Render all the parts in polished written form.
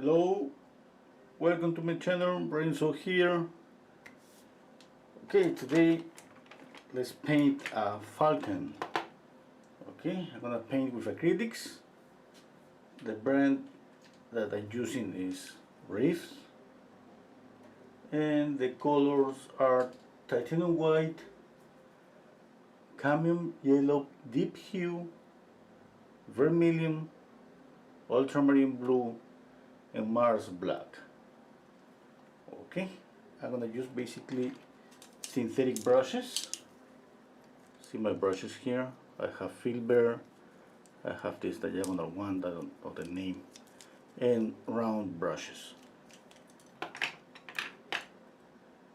Hello, welcome to my channel, Renzo here. Okay, today let's paint a falcon. Okay, I'm gonna paint with acrylics. The brand that I'm using is Reefs, and the colors are titanium white, cadmium yellow, deep hue, vermilion, ultramarine blue, and Mars black. Okay, I'm gonna use basically synthetic brushes. See my brushes here. I have Filbert, I have this diagonal one, I don't know the name, and round brushes.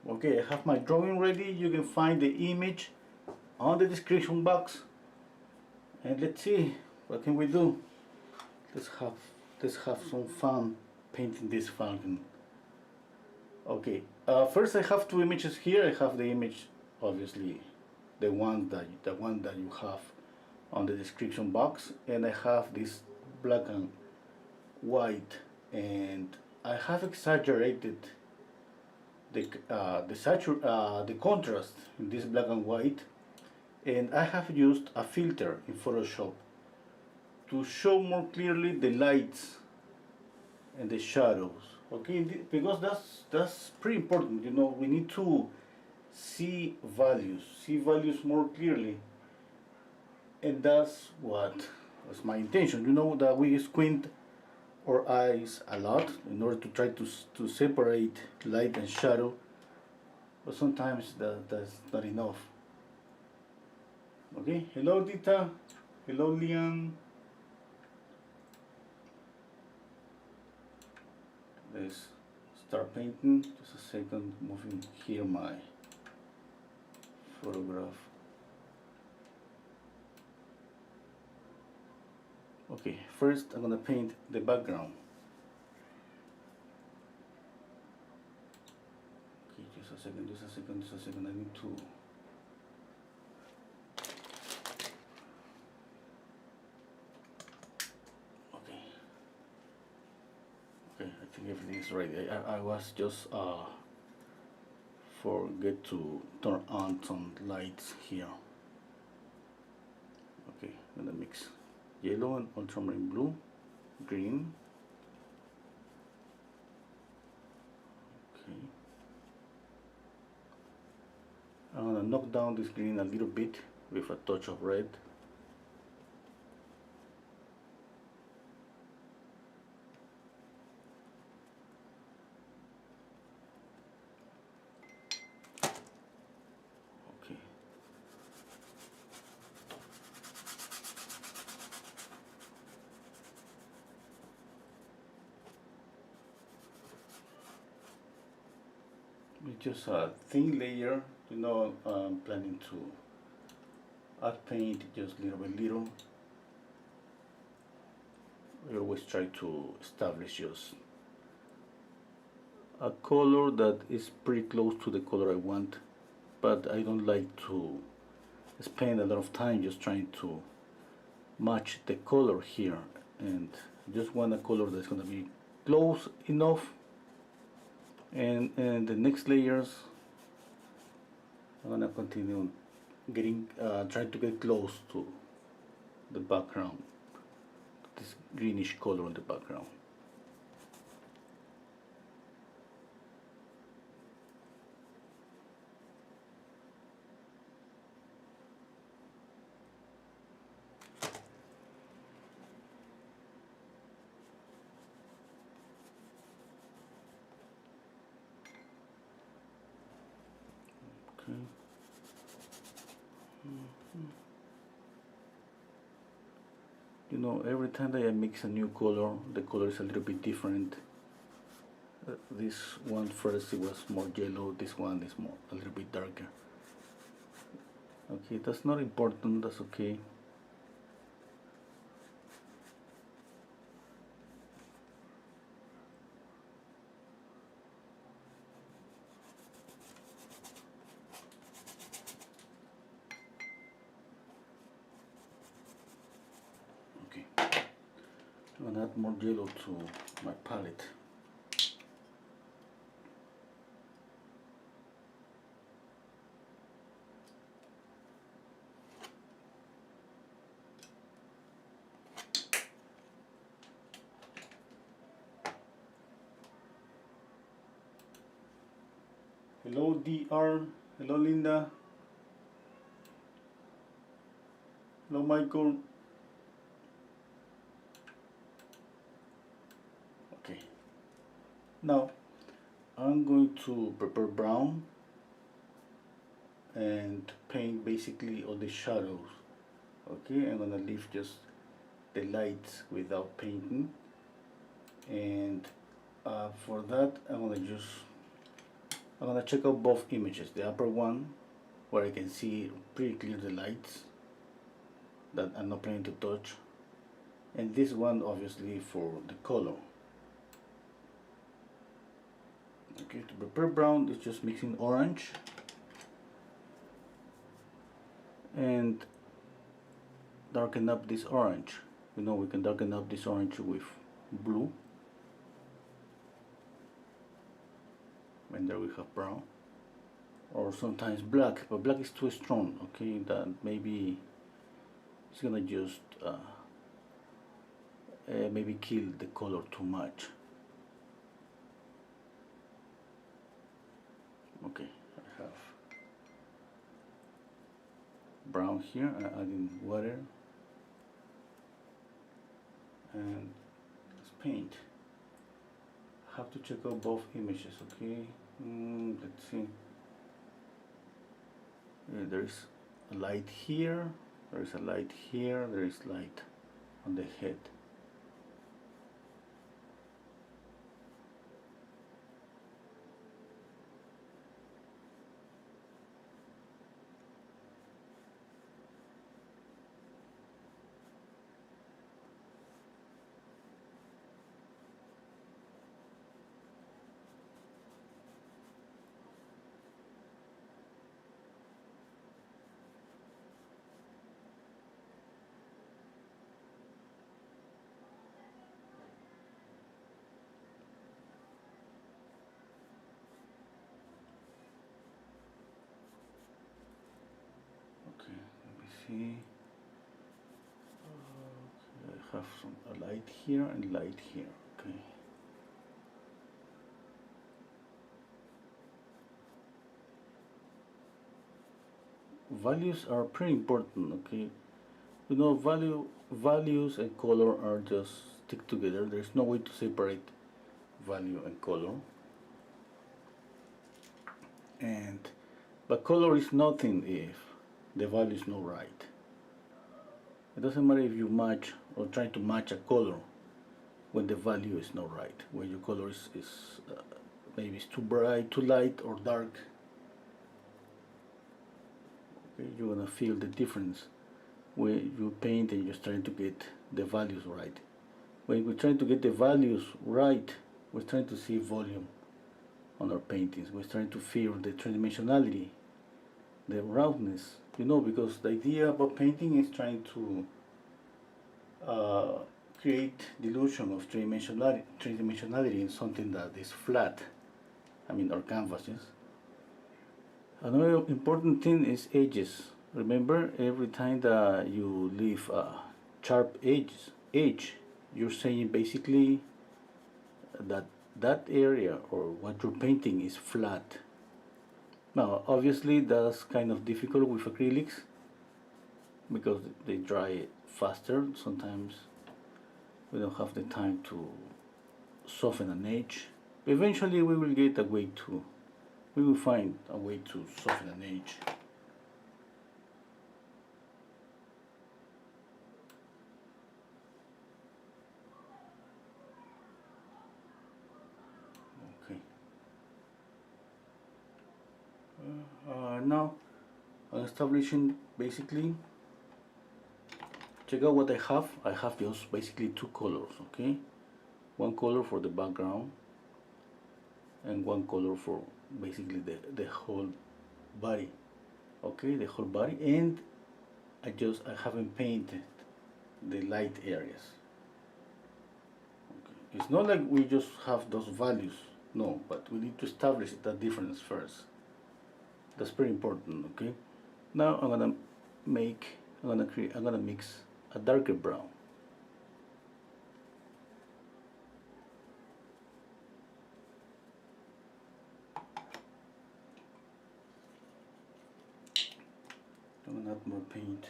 Okay, I have my drawing ready. You can find the image on the description box. And let's see, what can we do? Let's have some fun painting this falcon. Okay, first I have two images here. I have the image, obviously, the one that you have on the description box, and I have this black and white, and I have exaggerated the contrast in this black and white, and I have used a filter in Photoshop to show more clearly the lights and the shadows. Okay, because that's pretty important. You know, we need to see values more clearly, and that's my intention. You know, that we squint our eyes a lot in order to try to separate light and shadow, but sometimes that's not enough. Okay, hello Dita, hello Liam. Let's start painting. Just a second, moving here my photograph. Okay, first I'm gonna paint the background. Okay, just a second, I need to... Okay, I think everything is ready. I was just forget to turn on some lights here. Okay, I'm gonna mix yellow and ultramarine blue, green. Okay, I'm gonna knock down this green a little bit with a touch of red. Okay. It's just a thin layer. You know, I'm planning to add paint just little by little. I always try to establish just a color that is pretty close to the color I want, but I don't like to spend a lot of time just trying to match the color here, and just want a color that's going to be close enough, and the next layers I'm going to continue getting trying to get close to the background, this greenish color on the background. Okay. You know, every time that I mix a new color, the color is a little bit different. This one first it was more yellow, this one is more a little bit darker. Okay, that's not important, that's okay. Okay, I'm gonna add more yellow to my palette. Hello DR, hello Linda, hello Michael. Okay, now I'm going to prepare brown and paint basically all the shadows. Okay, I'm gonna leave just the lights without painting, and for that I'm gonna check out both images. The upper one, where I can see pretty clear the lights that I'm not planning to touch, and this one obviously for the color. Okay, to prepare brown is just mixing orange and darken up this orange. You know, we can darken up this orange with blue, and there we have brown, or sometimes black, but black is too strong. Okay, that maybe it's gonna just maybe kill the color too much. Okay, I have brown here. I'm adding water and let's paint. Have to check out both images. Okay, let's see. There is a light here, there is a light here, there is light on the head. Okay, let me see. Okay, I have a light here and light here. Okay. Values are pretty important. Okay, you know, values and color are just stick together. There's no way to separate value and color. And but color is nothing if the value is not right. It doesn't matter if you match or try to match a color when the value is not right, when your color is maybe it's too bright, too light, or dark. Okay, you're gonna feel the difference when you paint and you're trying to get the values right. When we're trying to get the values right, we're trying to see volume on our paintings. We're trying to feel the three-dimensionality, the roundness, you know, because the idea about painting is trying to create the illusion of three-dimensionality in something that is flat. I mean, our canvases. Another important thing is edges. Remember, every time that you leave a sharp edge, you're saying basically that that area or what you're painting is flat. Now, obviously, that's kind of difficult with acrylics because they dry faster. Sometimes we don't have the time to soften an edge. Eventually, we will get a way to, we will find a way to soften an edge. Okay. Now, I'm establishing basically. Check out what I have. I have just basically two colors. Okay, one color for the background and one color for basically the whole body. Okay, the whole body, and I haven't painted the light areas. It's not like we just have those values, no, but we need to establish that difference first. That's pretty important, okay? Now I'm gonna mix a darker brown. I'm gonna add more paint.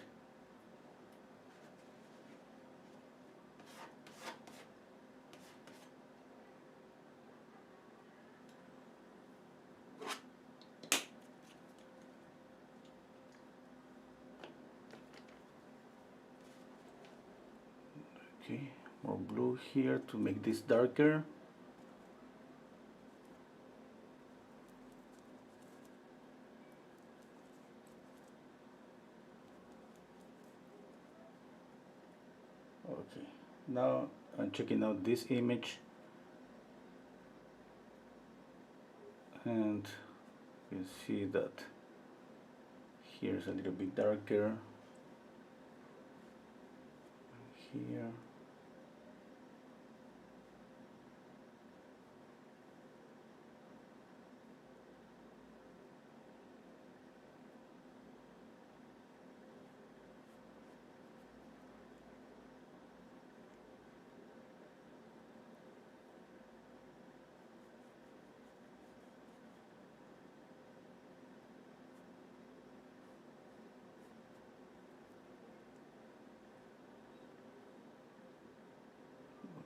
Okay, more blue here to make this darker. Okay, now I'm checking out this image, and you see that here's a little bit darker here.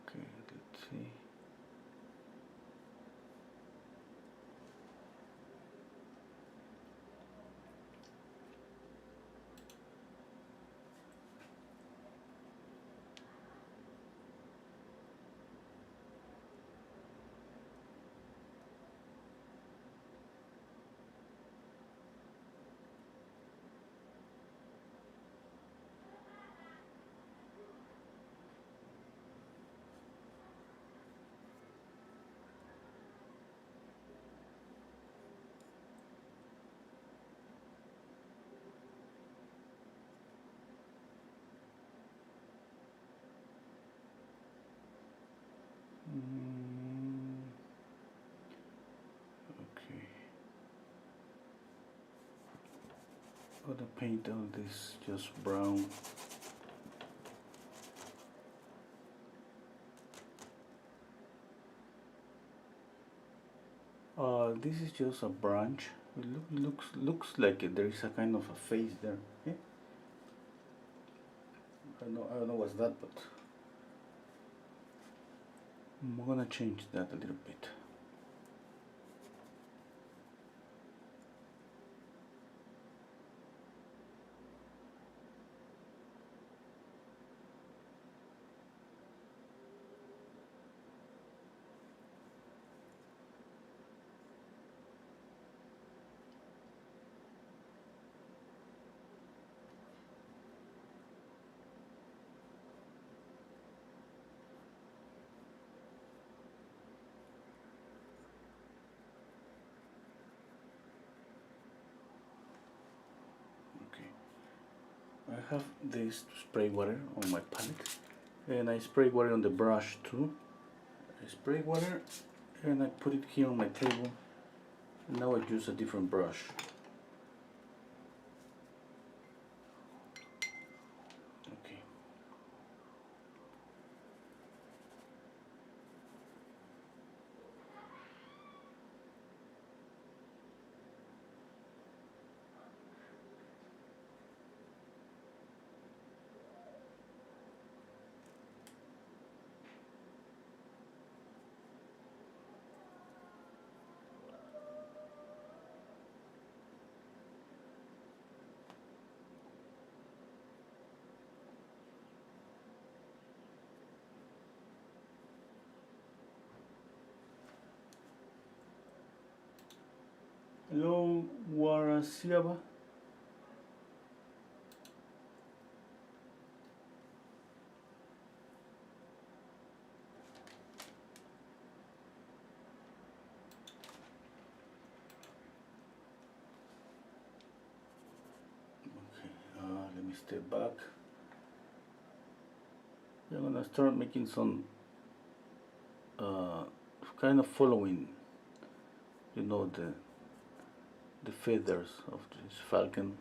Okay, let's see. Okay. Gonna paint all this just brown. This is just a branch. It looks like there is a kind of a face there. Okay? I don't know what's that, but I'm gonna change that a little bit. I have this spray water on my palette, and I spray water on the brush too. I spray water and I put it here on my table, and now I use a different brush. Okay. Hello, Warasiaba. Okay, let me step back. I'm gonna start making some kind of following, you know, the feathers of this falcon.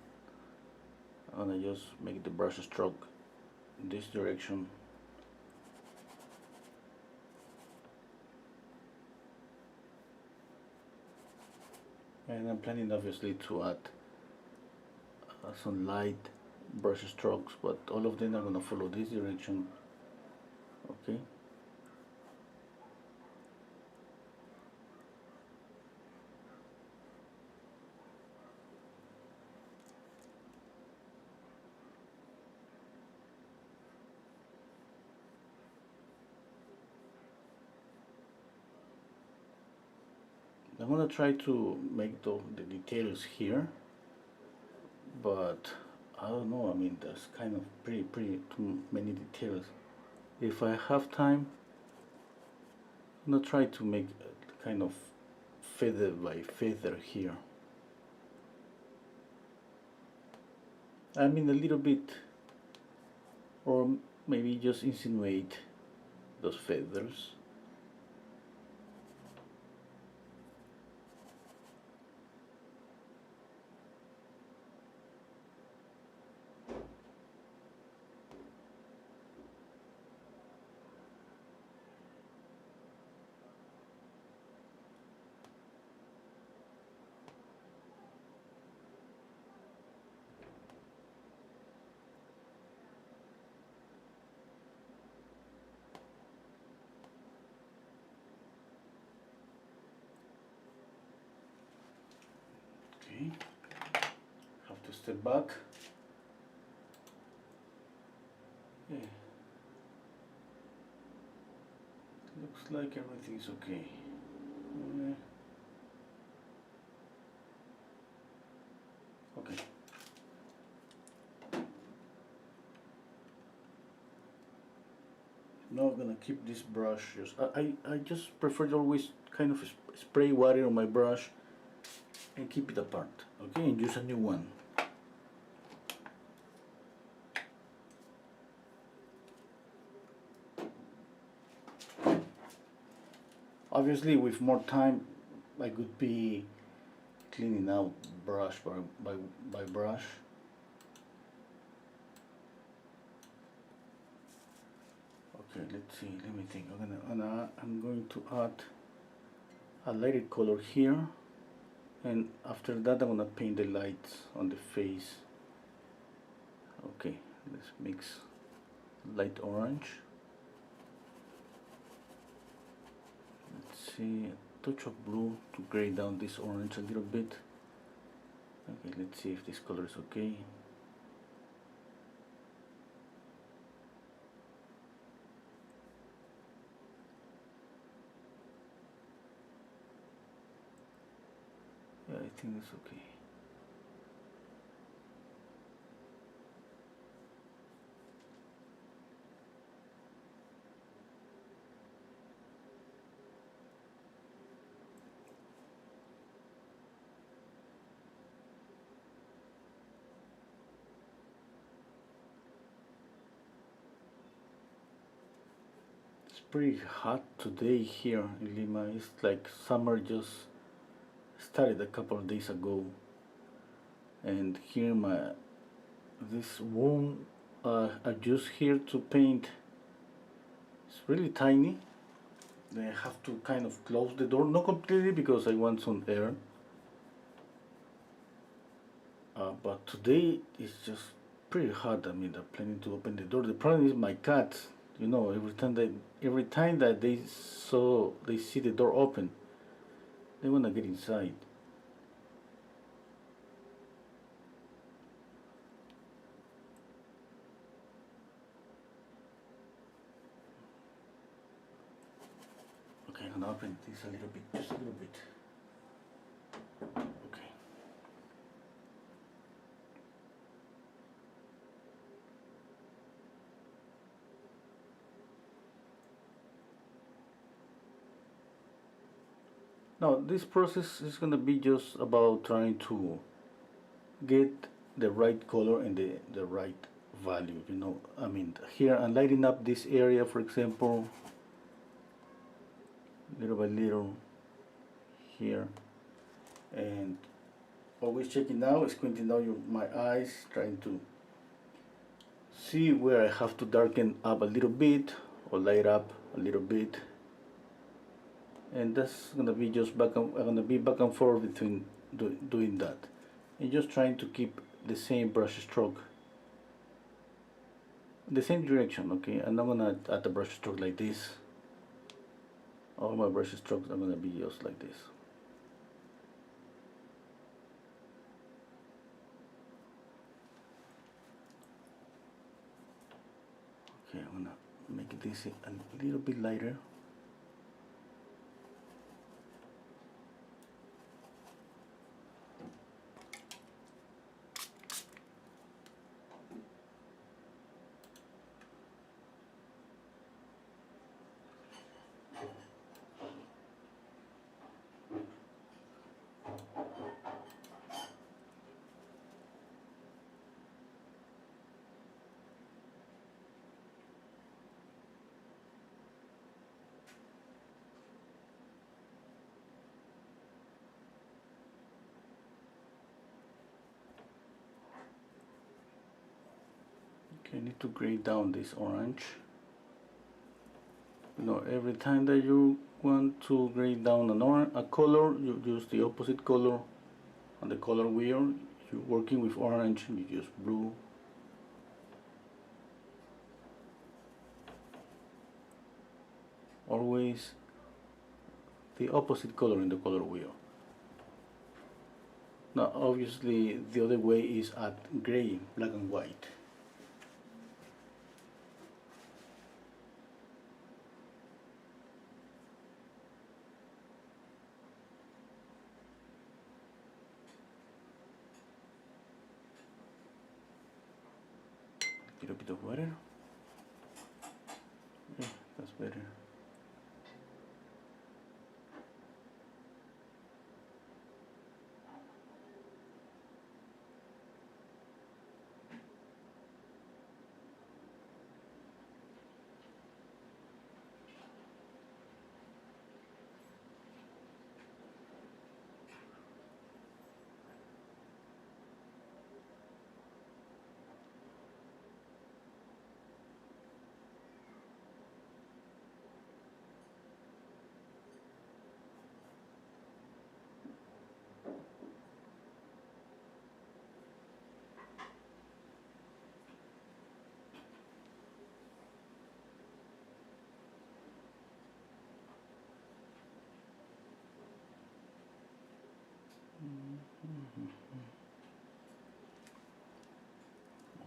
I'm gonna just make the brush stroke in this direction. And I'm planning obviously to add some light brush strokes, but all of them are gonna follow this direction. Okay. I'm gonna try to make the details here, but I don't know. I mean, there's kind of pretty too many details. If I have time, I'm gonna try to make a kind of feather by feather here. I mean, a little bit, or maybe just insinuate those feathers. Okay, have to step back. Yeah. Looks like everything's okay. Okay. Now I'm gonna keep this brush. I just prefer to always kind of spray water on my brush and keep it apart. Okay, and use a new one. Obviously, with more time, I could be cleaning out brush by brush. Okay, let's see. Let me think. I'm going to add a lighter color here, and after that, I'm gonna paint the lights on the face. Okay, let's mix light orange. Let's see, a touch of blue to gray down this orange a little bit. Okay, let's see if this color is okay. Yeah, I think it's okay. It's pretty hot today here in Lima. It's like summer just started a couple of days ago, and here this room I just here to paint. It's really tiny. Then I have to kind of close the door, not completely because I want some air. But today it's just pretty hot. I mean, I'm planning to open the door. The problem is my cats. You know, every time that they see the door open, they wanna get inside. Okay, I'm gonna open this a little bit, just a little bit. Okay. Now this process is gonna be just about trying to get the right color and the right value, you know. I mean, here I'm lighting up this area, for example. little by little here, and always checking out, squinting out my eyes, trying to see where I have to darken up a little bit or light up a little bit, and that's gonna be just I'm gonna be back and forth between doing that, and just trying to keep the same brush stroke, the same direction. Okay, I'm not gonna add the brush stroke like this. All my brush strokes are gonna be just like this. Okay, I'm gonna make this a little bit lighter. Okay, I need to grade down this orange. You know, every time that you want to grade down a color, you use the opposite color on the color wheel. If you're working with orange, you use blue. Always the opposite color in the color wheel. Now, obviously, the other way is at gray, black and white. A little bit of water. Yeah, that's better.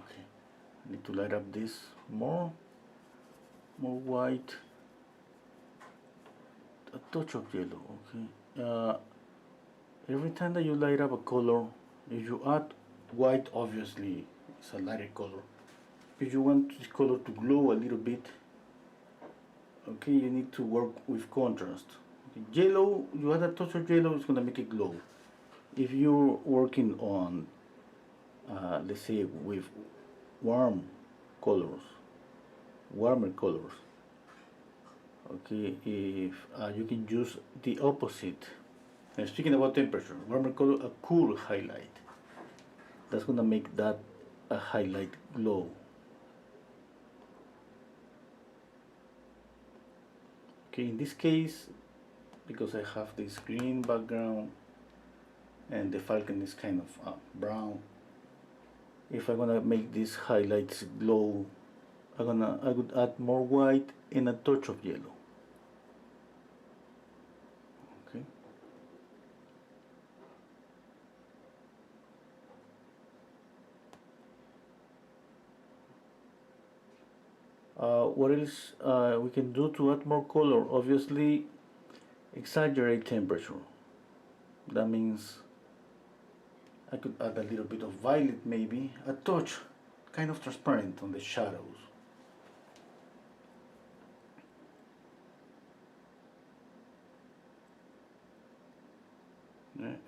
Okay, I need to light up this more white, a touch of yellow. Okay, every time that you light up a color, if you add white, obviously it's a lighter color. If you want this color to glow a little bit, okay, you need to work with contrast. Okay, yellow, you add a touch of yellow, it's gonna make it glow. If you're working on, let's say, with warm colors, warmer colors, okay, if you can use the opposite. And speaking about temperature, warmer color, a cool highlight. That's gonna make that a highlight glow. Okay, in this case, because I have this green background and the Falcon is kind of brown, if I'm gonna make these highlights glow, I would add more white and a touch of yellow. Okay. What else we can do to add more color? Obviously, exaggerate temperature. That means I could add a little bit of violet, maybe a touch, kind of transparent on the shadows.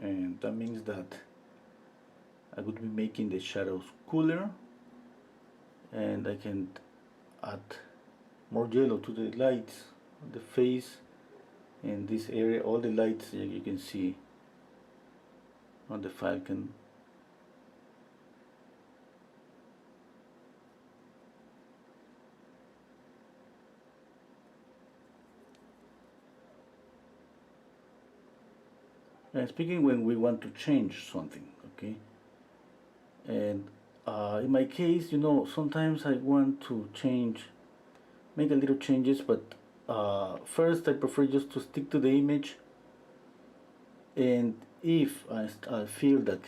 And that means that I would be making the shadows cooler, and I can add more yellow to the lights on the face in this area, all the lights you can see on the Falcon. And speaking when we want to change something, okay, and in my case, you know, sometimes I want to change, make a little changes, but first I prefer just to stick to the image. And if I feel that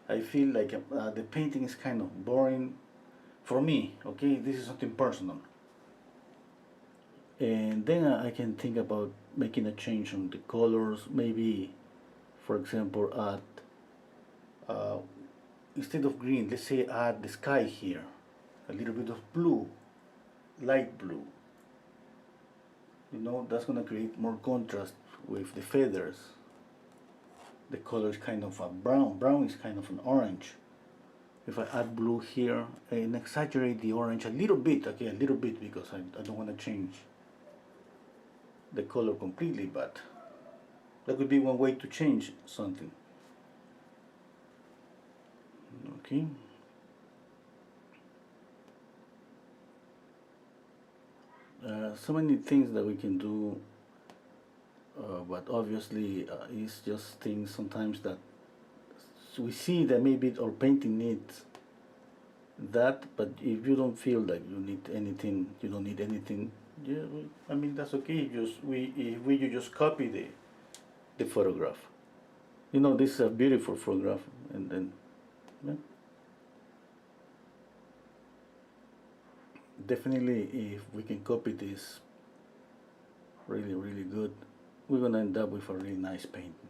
the painting is kind of boring for me, okay, this is something personal, and then I can think about making a change on the colors. Maybe, for example, add instead of green, let's say add the sky here, a little bit of blue, light blue. You know, that's gonna create more contrast with the feathers. The color is kind of a brown. Brown is kind of an orange. If I add blue here and exaggerate the orange a little bit, okay, a little bit, because I don't want to change the color completely, but that could be one way to change something. Okay. So many things that we can do, but obviously it's just things sometimes that we see that maybe our painting needs that, but if you don't feel that you need anything, you don't need anything, yeah, I mean that's okay. You just copy the photograph. You know, this is a beautiful photograph, and then yeah. Definitely if we can copy this really good, we're gonna end up with a really nice painting.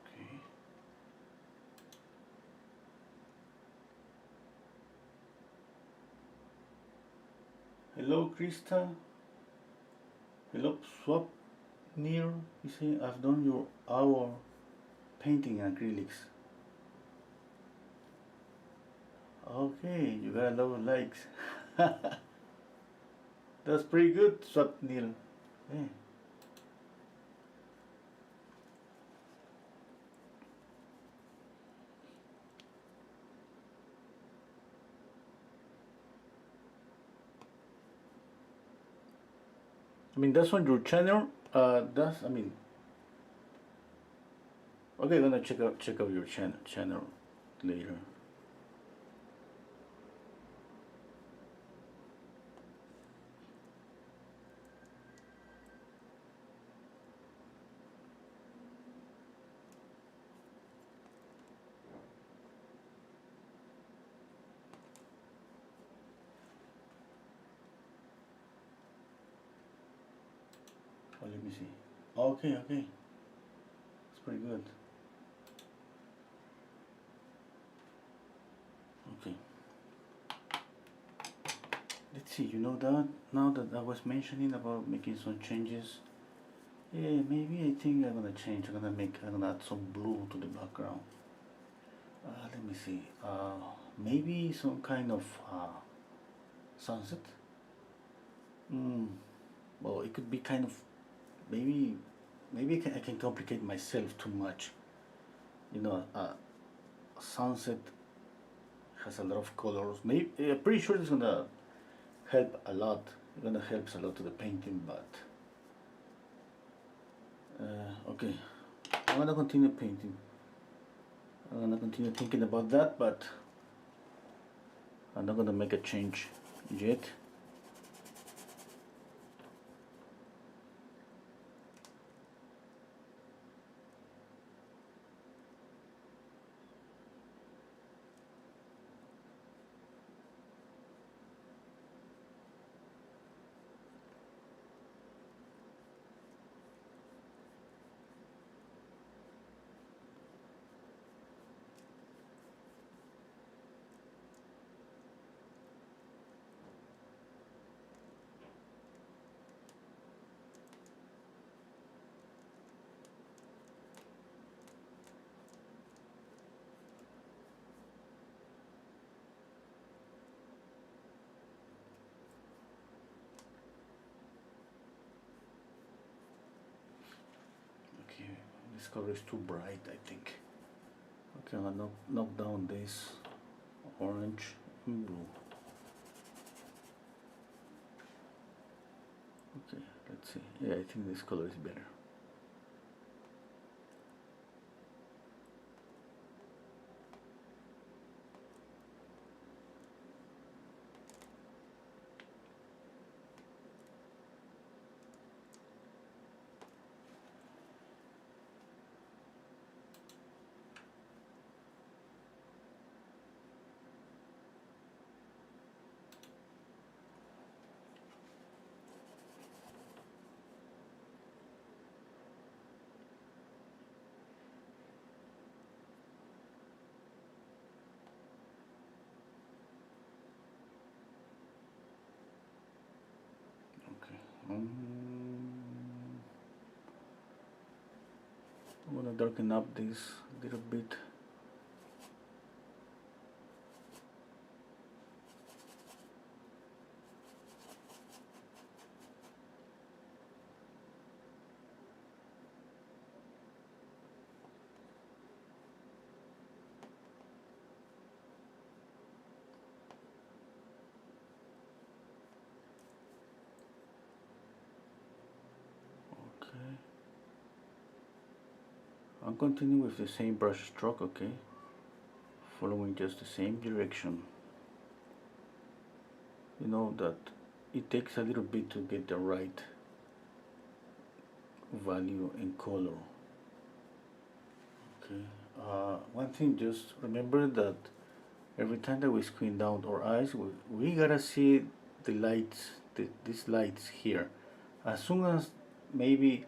Okay. Hello, Krista. Hello, Swap Near. You see, I've done your hour painting acrylics. Okay, you got a lot of likes. That's pretty good, Swap Neil. Yeah. I mean, that's on your channel. That's, I mean, okay, I'm gonna check out your channel later. Oh, let me see. Okay, okay, it's pretty good. Okay, let's see. You know that now that I was mentioning about making some changes, yeah, maybe I think I'm gonna change. I'm gonna add some blue to the background. Let me see. Maybe some kind of sunset. Mm, well, it could be kind of maybe I can complicate myself too much. You know, sunset has a lot of colors. Maybe I'm pretty sure it's gonna help a lot. It's gonna help a lot to the painting, but okay, I'm gonna continue painting. I'm gonna continue thinking about that, but I'm not gonna make a change yet. Okay, this color is too bright, I think. Okay, I'm gonna knock down this orange and blue. Okay, let's see. Yeah, I think this color is better. Okay. I'm gonna darken up this a little bit. Okay. I'm continuing with the same brush stroke, okay? Following just the same direction. You know that it takes a little bit to get the right value and color. Okay. One thing, just remember that every time that we squint down our eyes, we gotta see the lights, these lights here. As soon as maybe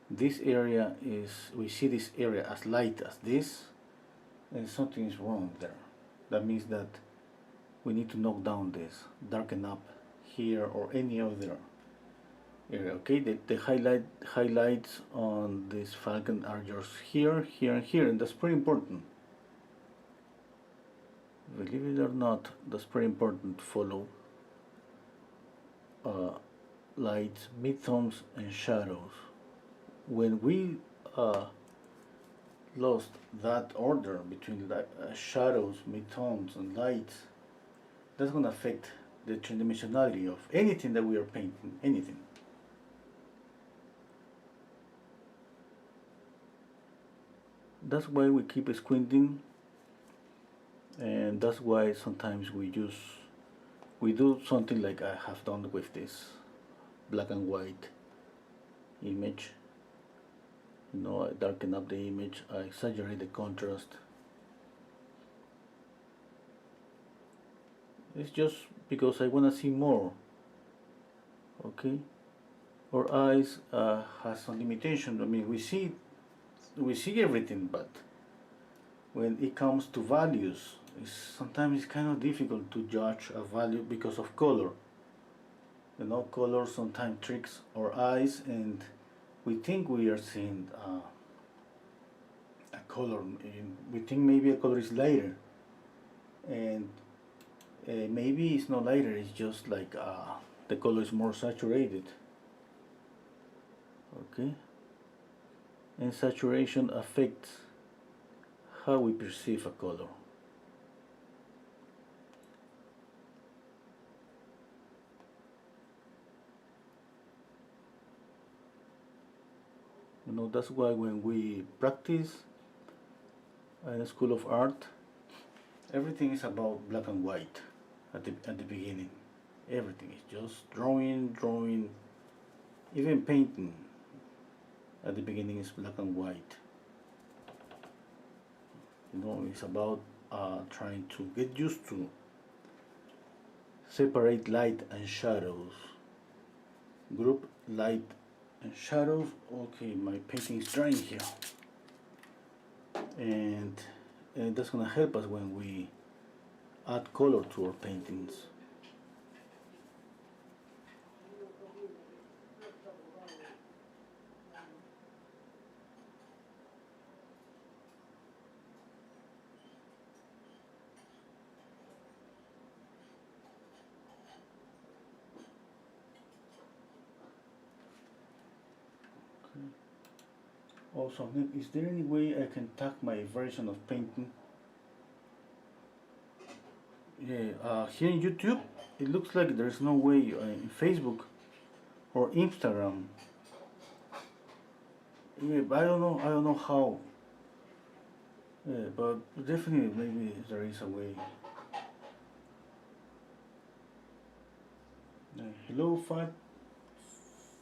this area is, we see this area as light as this, then something is wrong there. That means that we need to knock down this, darken up here or any other area. Okay, the highlights on this Falcon are just here, here, and here, and that's pretty important. Believe it or not, that's pretty important to follow lights, midtones, and shadows. When we lost that order between shadows, midtones, and lights, that's going to affect the tridimensionality of anything that we are painting, anything. That's why we keep squinting, and that's why sometimes we do something like I have done with this black and white image. You know, I darken up the image, I exaggerate the contrast. It's just because I want to see more. Okay, our eyes has some limitation. I mean, we see everything, but when it comes to values, sometimes it's kind of difficult to judge a value because of color. You know, color sometimes tricks our eyes, and we think we are seeing a color. We think maybe a color is lighter, and maybe it's not lighter. It's just like the color is more saturated. Okay, and saturation affects how we perceive a color. You know, that's why when we practice in a school of art, everything is about black and white at the beginning. Everything is just drawing, even painting at the beginning is black and white. You know, it's about trying to get used to separate light and shadows, group light and shadows. Okay, my painting is drying here, and that's gonna help us when we add color to our paintings. Also, is there any way I can tag my version of painting? Yeah, here in YouTube, it looks like there's no way in Facebook or Instagram. Yeah, but I don't know how. Yeah, but definitely maybe there is a way. Hello,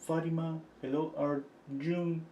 Fatima. Hello, Arjun.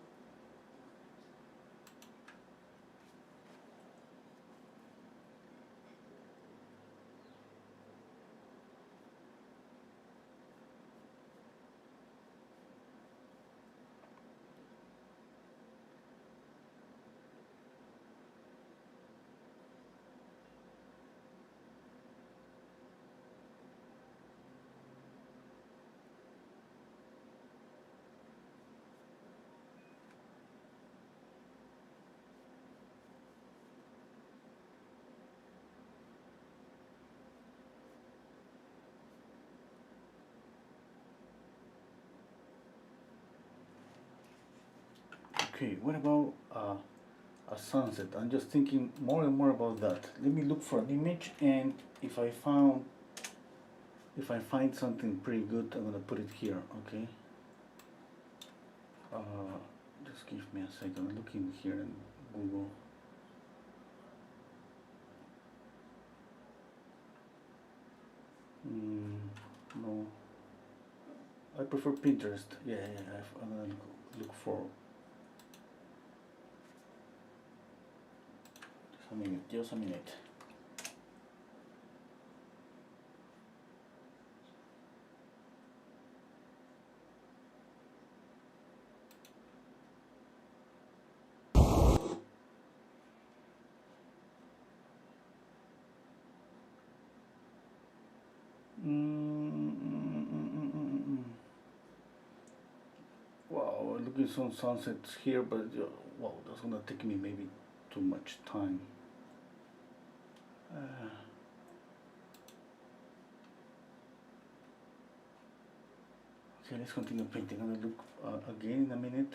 Okay, what about a sunset? I'm just thinking more and more about that. Let me look for an image, and if I find something pretty good, I'm gonna put it here. Okay. Just give me a second. I'm looking here in Google. No, I prefer Pinterest. Yeah, I'm gonna look for. Just a minute. Just a minute. Wow, looking some sunsets here, but wow, that's gonna take me maybe too much time. Okay, let's continue painting. I'm gonna look again in a minute.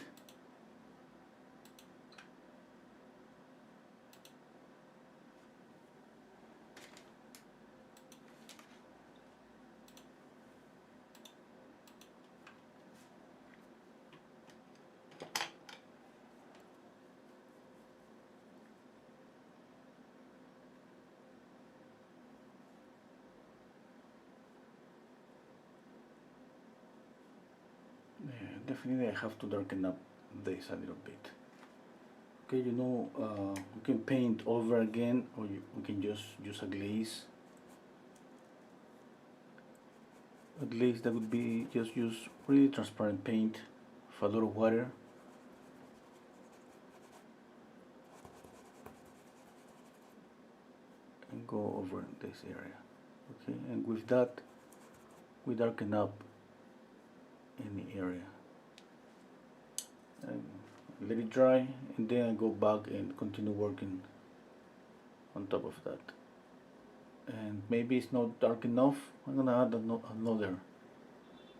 Definitely I have to darken up this a little bit. Okay, you know, you can paint over again, or we can just use a glaze. A glaze that would be just use really transparent paint with a lot of water. And go over this area. Okay, and with that, we darken up any area. And let it dry, and then I go back and continue working on top of that. And maybe it's not dark enough, I'm gonna add another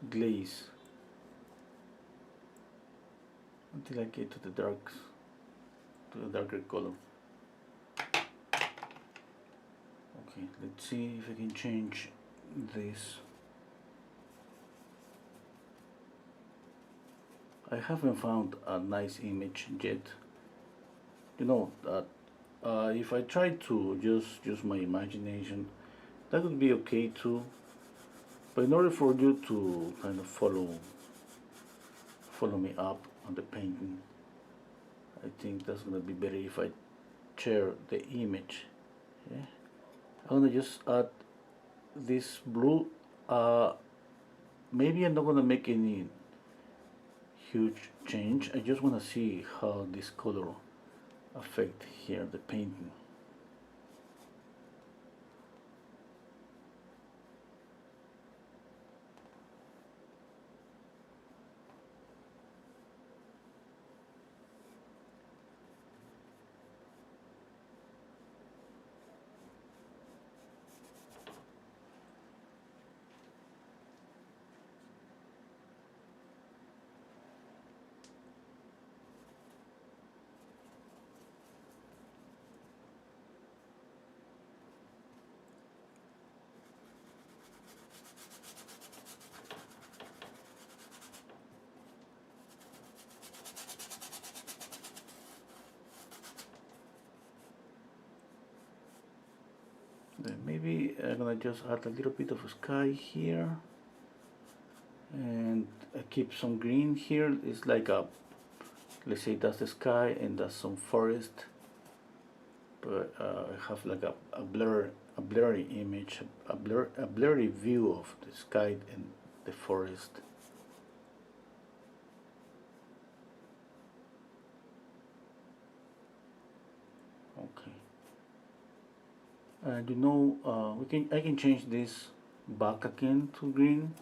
glaze. until I get to the darker color. Okay, let's see if I can change this. I haven't found a nice image yet. You know that if I try to just use my imagination, that would be okay too. But in order for you to kind of follow me up on the painting, I think that's gonna be better if I share the image. Yeah? I'm gonna just add this blue. Maybe I'm not gonna make any huge change. I just wanna see how this color affect here the painting. Then maybe I'm gonna just add a little bit of sky here, and I keep some green here. It's like a, let's say that's the sky and that's some forest, but I have like a blurry image, a blurry view of the sky and the forest. Okay. You know, I can change this back again to green.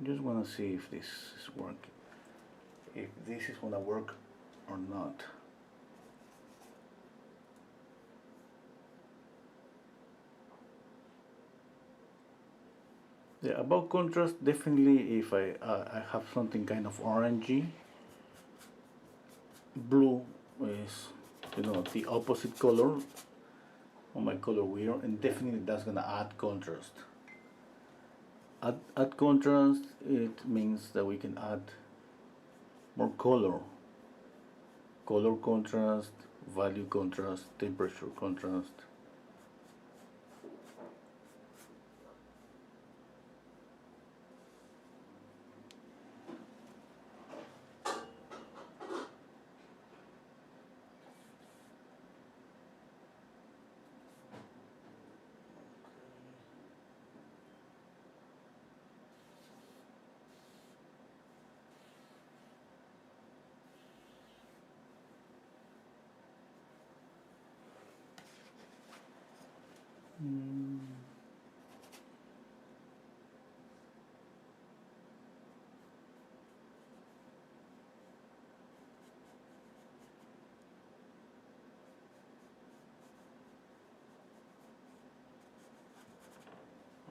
Just want to see if this is working, if this is gonna work or not. Yeah, about contrast, definitely if I have something kind of orangey, blue is, you know, the opposite color on my color wheel, and definitely that's gonna add contrast. Add contrast, it means that we can add more color contrast, value contrast, temperature contrast.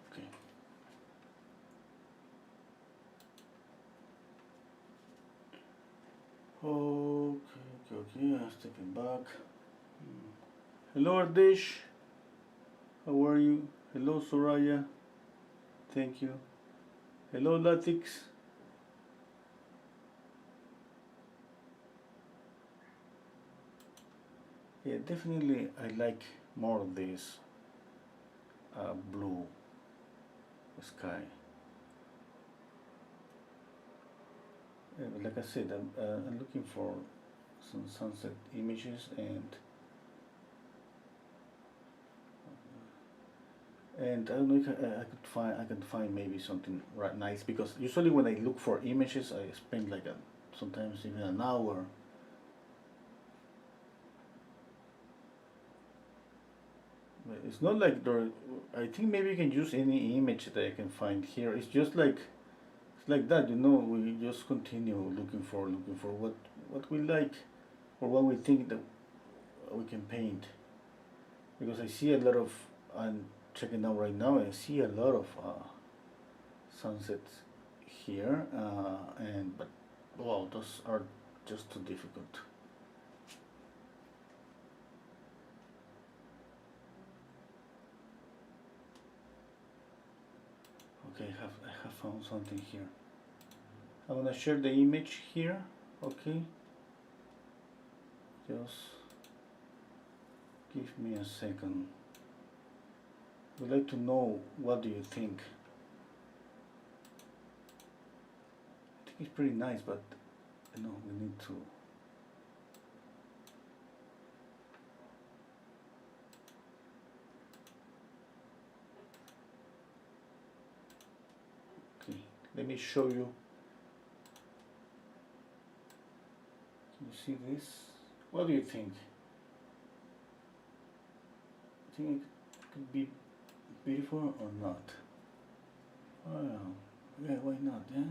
Okay. Okay, I'm stepping back. Hello Ardesh, how are you? Hello Soraya, thank you. Hello Latix. Yeah, definitely I like more of this blue sky. Yeah, but like I said, I'm looking for some sunset images, and I don't know if I can find maybe something right nice, because usually when I look for images I spend like sometimes even an hour. But it's not like there. I think maybe you can use any image that I can find here. It's just like like that, you know. We just continue looking for what we like or what we think that we can paint, because I see a lot of, I'm checking out right now, I see a lot of sunsets here, and but wow, those are just too difficult. Okay, I have found something here. I'm gonna share the image here. Okay, just give me a second. I'd like to know, what do you think? I think it's pretty nice, but you know, we need to. Okay, let me show you. Can you see this? What do you think? Think it could be beautiful or not? Oh, yeah, why not, yeah?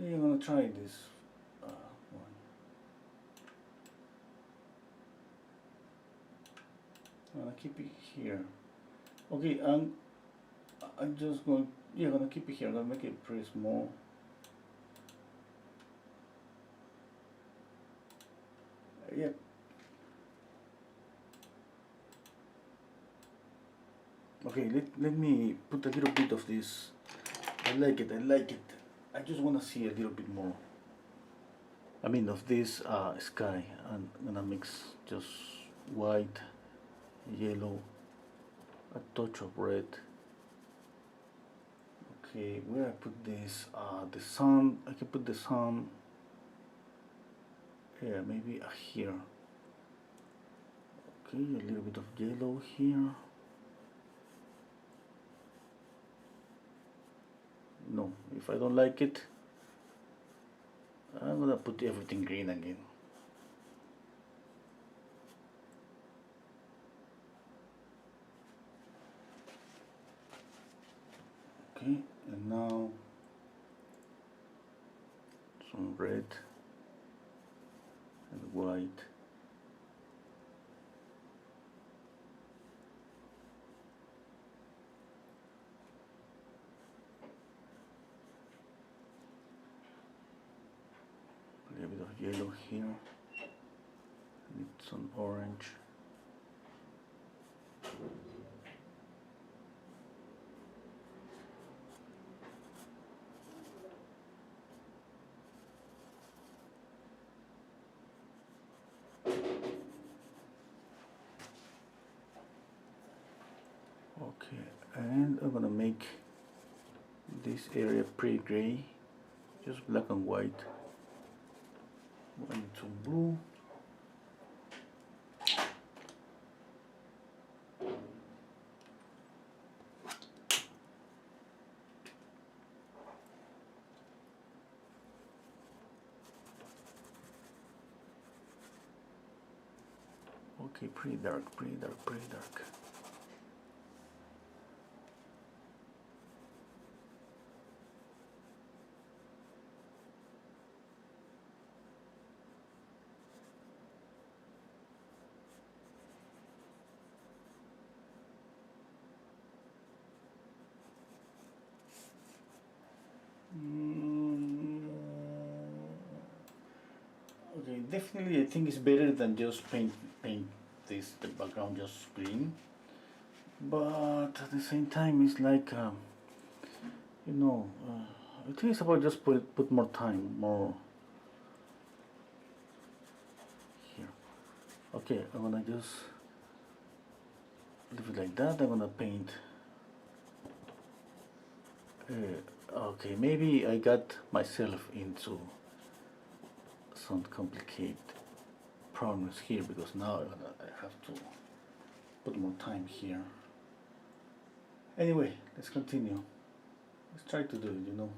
Yeah, I'm gonna try this one. I'm gonna keep it here. Okay, I'm just going, yeah, I'm gonna keep it here. I'm gonna make it pretty small. Yeah. Okay, let me put a little bit of this. I like it, I like it. I just want to see a little bit more. I mean, of this sky. I'm gonna mix just white, yellow, a touch of red. Okay, where I put this? The sun. I can put the sun. Yeah, maybe here. Okay, a little bit of yellow here. No, if I don't like it, I'm gonna put everything green again. Okay, and now some red and white. A little bit of yellow here. Need some orange. Okay, and I'm gonna make this area pretty gray, just black and white. And some blue. Okay, pretty dark, pretty dark, pretty dark. Okay, definitely I think it's better than just paint this the background just green, but at the same time it's like you know, I think it's about just put more time, more here. Okay, I'm gonna just leave it like that. I'm gonna paint. Okay, maybe I got myself into some complicated problems here, because now I have to put more time here. Anyway, let's continue. Let's try to do it, you know.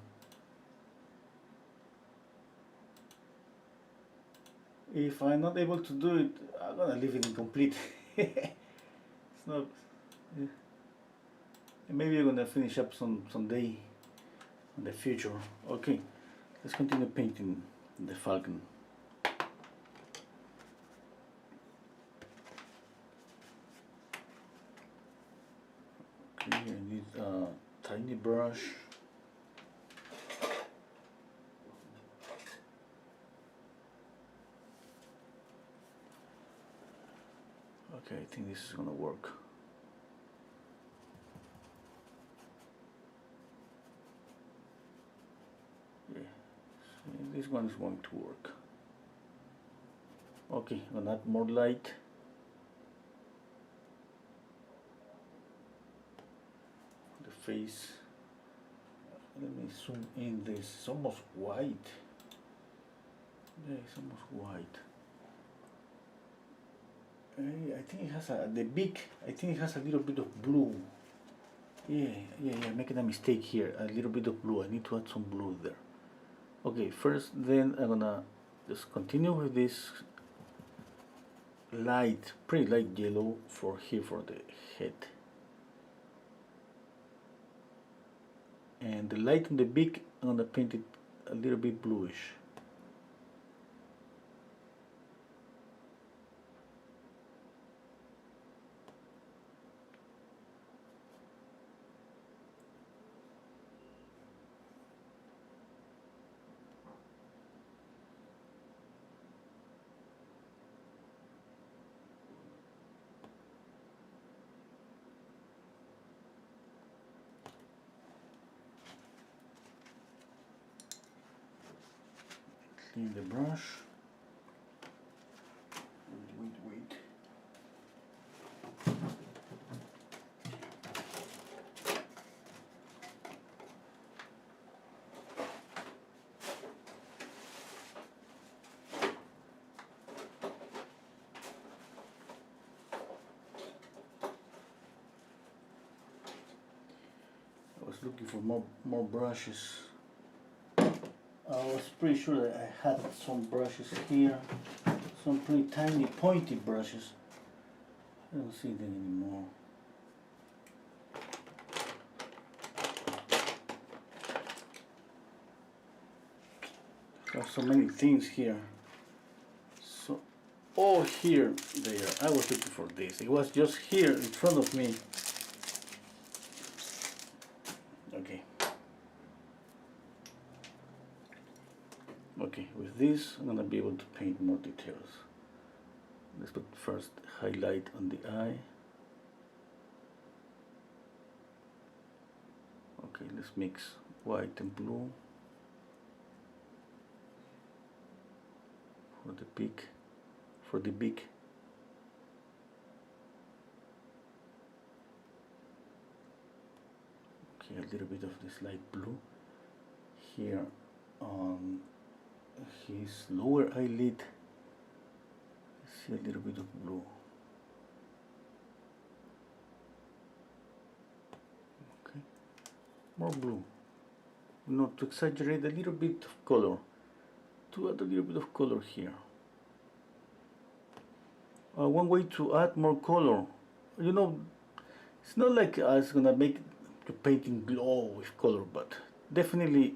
If I'm not able to do it, I'm gonna leave it incomplete. It's not. And maybe I'm gonna finish up someday in the future. Okay, let's continue painting the Falcon. Okay, I need a tiny brush. Okay, I think this is gonna work. Yeah, so this one is going to work. Okay, I'm gonna add more light. The face. Let me zoom in this. It's almost white. Yeah, it's almost white. I think it has the beak. I think it has a little bit of blue. Yeah, making a mistake here. A little bit of blue. I need to add some blue there. Okay, first, then I'm gonna just continue with this light, pretty light yellow for here for the head. And the light on the beak, I'm gonna paint it a little bit bluish. Clean the brush. Wait. I was looking for more brushes. I was pretty sure that I had some brushes here, some pretty tiny pointy brushes. I don't see them anymore. I have so many things here. So, oh, here they are. I was looking for this. It was just here in front of me. Okay. Okay, with this I'm gonna be able to paint more details. Let's put first highlight on the eye. Okay, let's mix white and blue for the beak. Okay, a little bit of this light blue here on his lower eyelid. See a little bit of blue. Okay, more blue. To exaggerate a little bit of color. To add a little bit of color here. One way to add more color, it's not like it's gonna make the painting glow with color, but definitely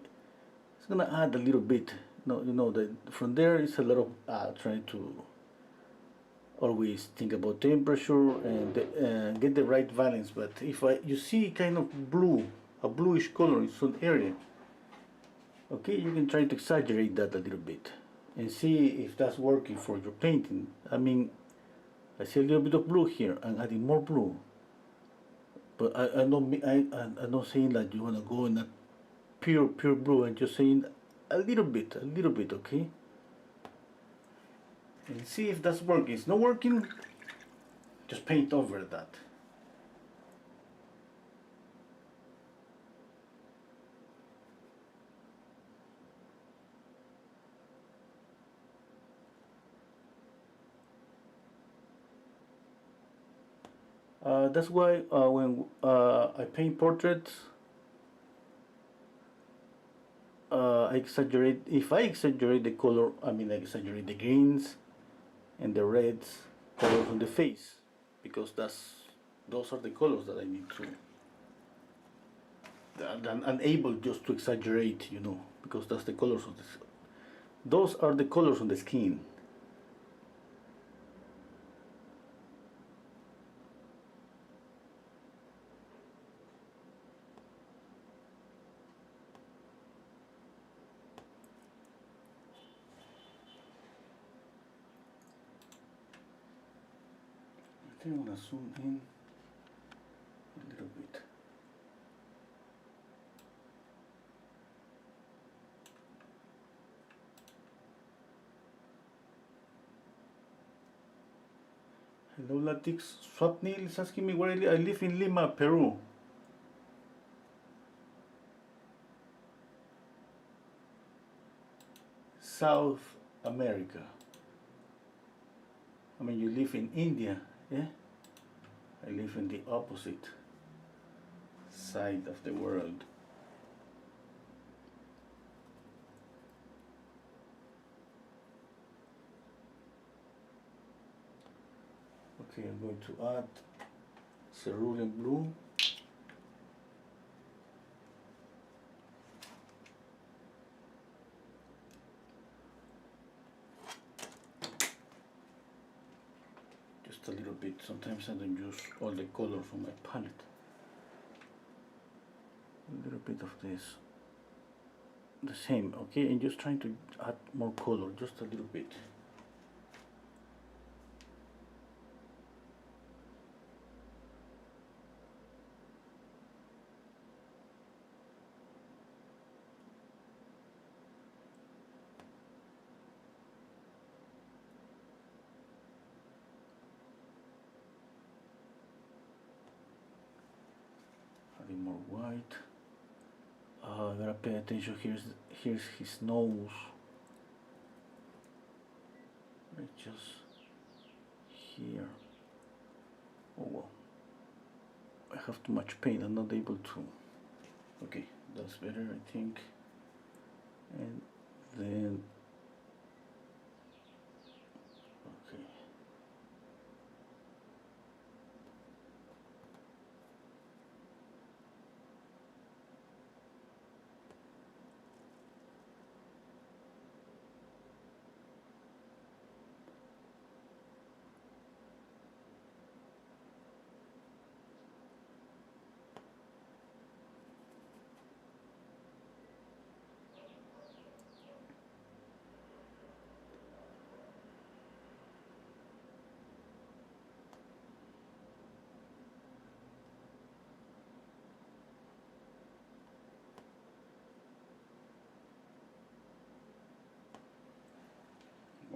it's gonna add a little bit. That from there is a lot of trying to always think about temperature and get the right balance. But if you see kind of blue, a bluish color in some area, okay, you can try to exaggerate that a little bit and see if that's working for your painting. I mean, I see a little bit of blue here and adding more blue. But I'm not saying that you wanna go in a pure blue. I'm just saying a little bit, okay? And see if that's working. It's not working, just paint over that. That's why when I paint portraits, I exaggerate. If I exaggerate the color, I mean I exaggerate the greens and the reds colors on the face, because those are the colors that I need to than unable just to exaggerate, you know, because that's the colors of this. Those are the colors on the skin. I think I'm gonna zoom in a little bit. Hello Latix. Swapnil is asking me where I live. I live in Lima, Peru. South America. I mean, you live in India, yeah? I live in the opposite side of the world. Okay, I'm going to add cerulean blue. Just a little bit. Sometimes I don't use all the color from my palette. A little bit of this. The same, okay? And just trying to add more color, just a little bit. Adding more white. I gotta pay attention. Here's his nose. Right, just here. Oh well. I have too much paint. I'm not able to. Okay, that's better, I think. And then. Okay.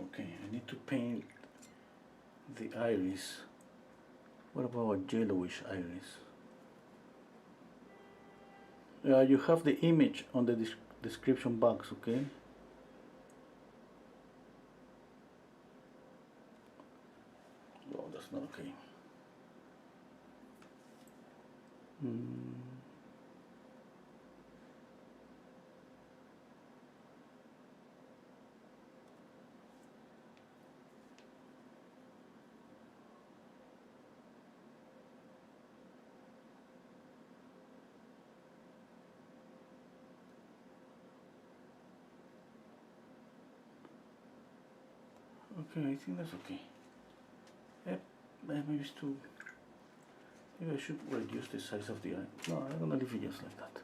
Okay, I need to paint the iris. What about a yellowish iris? You have the image on the description box, okay? Oh, that's not okay. Okay, I think that's okay. Yep, maybe it's too. Maybe I should reduce the size of the eye. No, I'm gonna leave it just like that.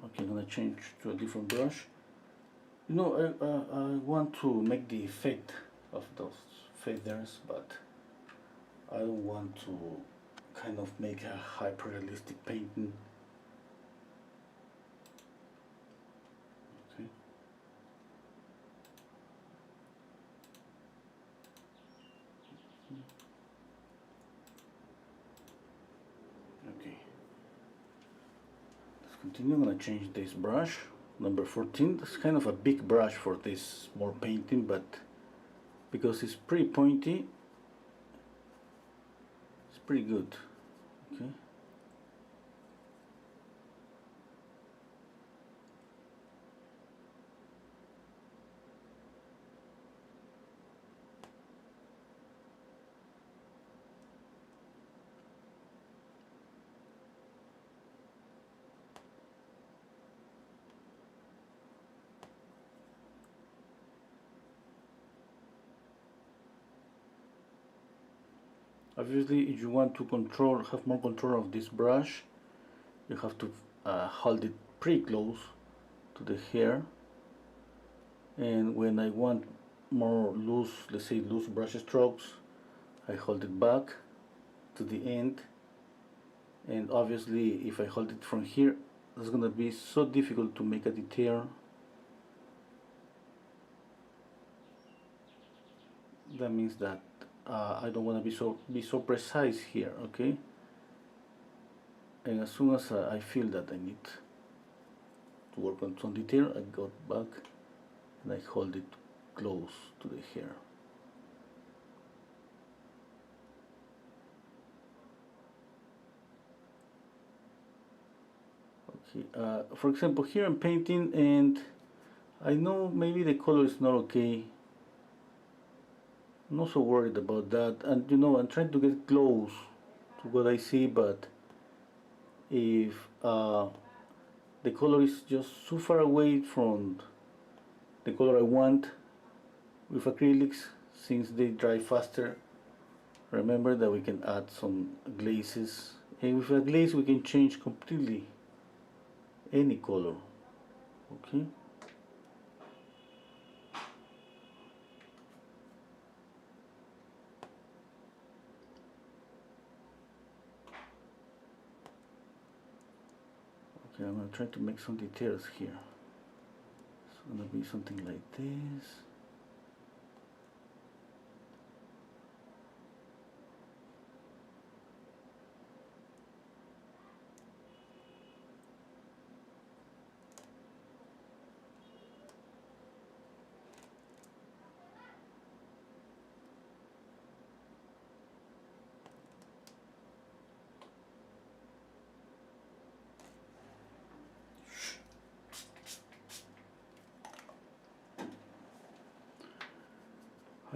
Okay, I'm gonna change to a different brush. You know, I want to make the effect of those feathers, but I don't want to kind of make a hyper-realistic painting. Okay. Okay. Let's continue. I'm gonna change this brush, number 14. It's kind of a big brush for this more painting, but because it's pretty pointy, it's pretty good. Okay. Obviously, if you want to have more control of this brush, you have to hold it pretty close to the hair. And when I want more loose, let's say loose brush strokes, I hold it back to the end. And obviously, if I hold it from here, it's gonna be so difficult to make a detail. That means that I don't want to be so precise here, okay? And as soon as I feel that I need to work on some detail, I go back and I hold it close to the hair. Okay, for example, here I'm painting and I know maybe the color is not okay. I'm not so worried about that, and you know, I'm trying to get close to what I see, but if the color is just so far away from the color I want with acrylics, since they dry faster, remember that we can add some glazes, and with a glaze we can change completely any color. Okay. Okay, I'm gonna try to make some details here. It's gonna be something like this.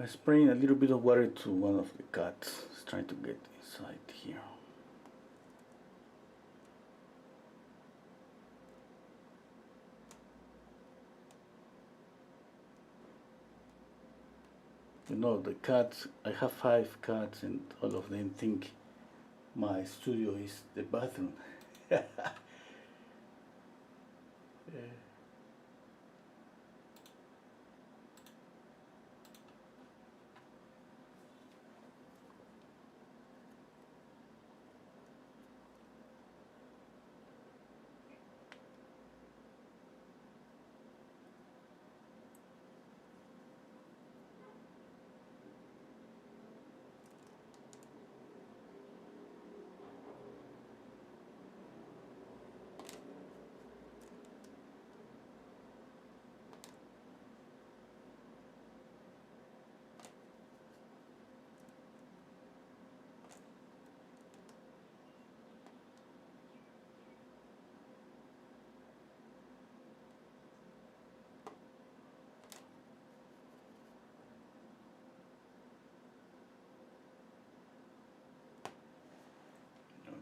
I spraying a little bit of water to one of the cuts. It's trying to get inside here. You know, the cats, I have 5 cats and all of them think my studio is the bathroom. Yeah.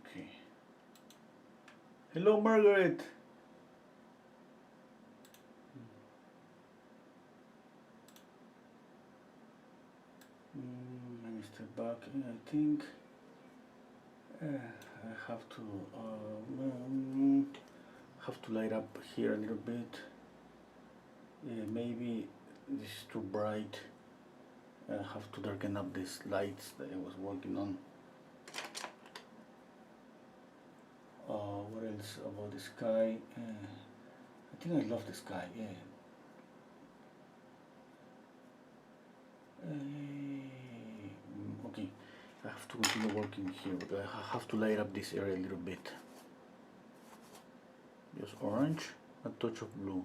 Okay. Hello, Margaret. Let me step back. I think I have to light up here a little bit. Maybe this is too bright. I have to darken up these lights that I was working on. What else about the sky? I think I love the sky, yeah. Okay, I have to continue working here, but I have to light up this area a little bit. Just orange, a touch of blue.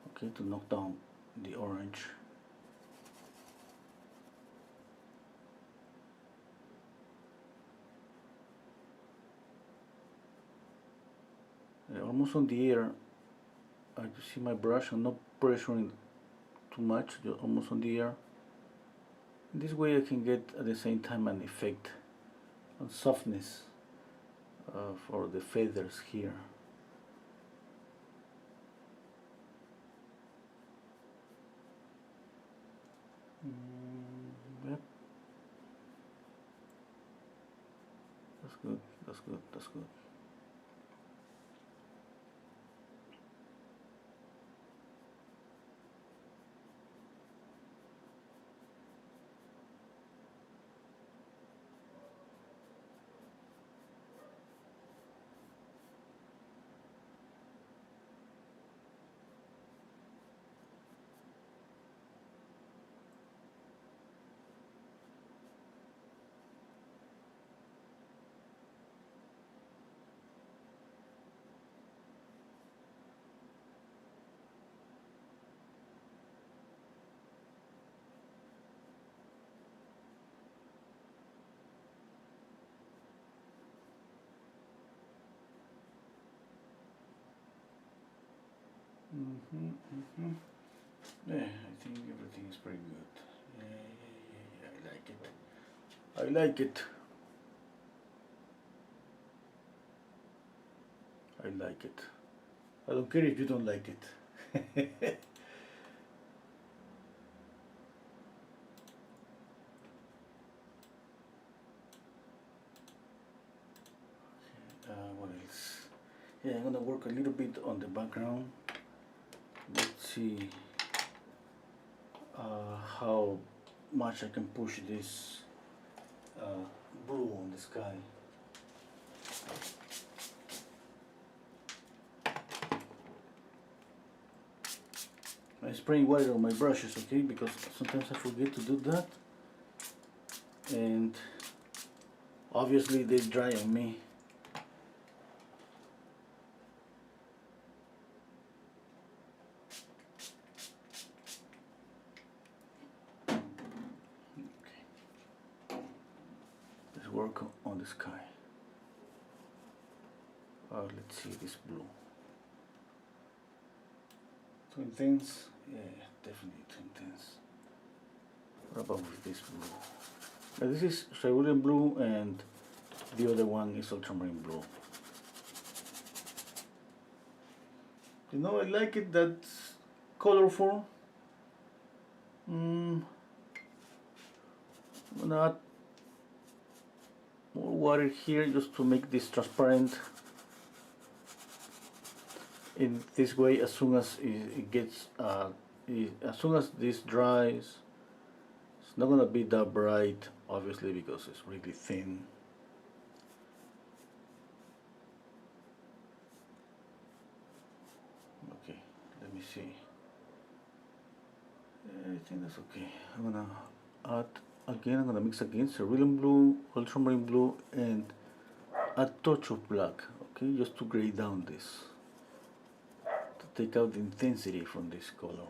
Okay, to knock down the orange. Almost on the air. I see my brush. I'm not pressuring too much. Just almost on the air. This way I can get at the same time an effect on softness for the feathers here. Yep. That's good, that's good, that's good. Yeah, I think everything is pretty good. Yeah, I like it. I like it. I like it. I don't care if you don't like it. What else? Yeah, I'm gonna work a little bit on the background. Let's see how much I can push this blue on the sky. I'm spraying water on my brushes, okay, because sometimes I forget to do that, and obviously they dry on me. Let's work on the sky. Let's see this blue. Too intense? Yeah, definitely too intense. What about with this blue? This is cerulean blue and the other one is ultramarine blue. You know, I like it that's colorful. I'm gonna add more water here just to make this transparent. In this way, as soon as it gets, as soon as this dries, it's not gonna be that bright, obviously, because it's really thin. Okay, let me see. I think that's okay. I'm gonna add again. I'm gonna mix again cerulean blue, ultramarine blue, and a touch of black. Okay, just to gray down this, to take out the intensity from this color.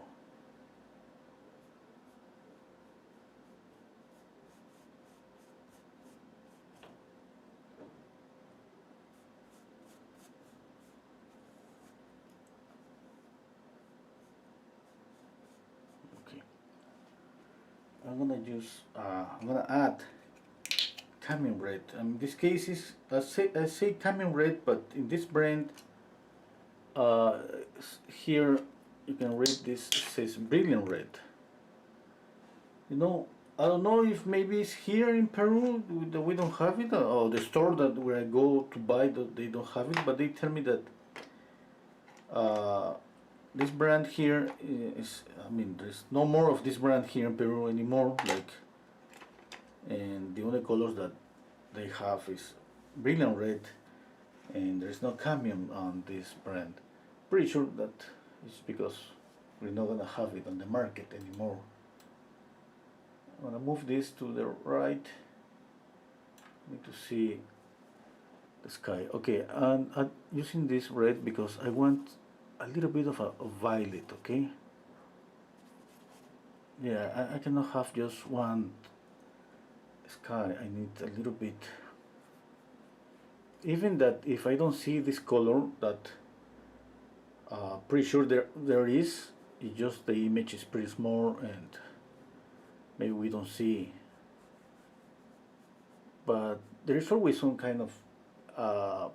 I'm gonna add cadmium red. In this case, I say cadmium red, but in this brand, here you can read this. It says brilliant red. You know, I don't know if maybe it's here in Peru that we don't have it, or the store that where I go to buy that they don't have it. But they tell me that this brand here is, I mean, there's no more of this brand here in Peru anymore, like, and the only colors that they have is brilliant red, and there's no cadmium on this brand. Pretty sure that it's because we're not gonna have it on the market anymore. I'm gonna move this to the right. Need to see the sky. Okay, and I'm using this red because I want a little bit of a violet, okay? Yeah, I cannot have just one sky. I need a little bit. Even that if I don't see this color, that pretty sure there is, it's just the image is pretty small and maybe we don't see. But there is always some kind of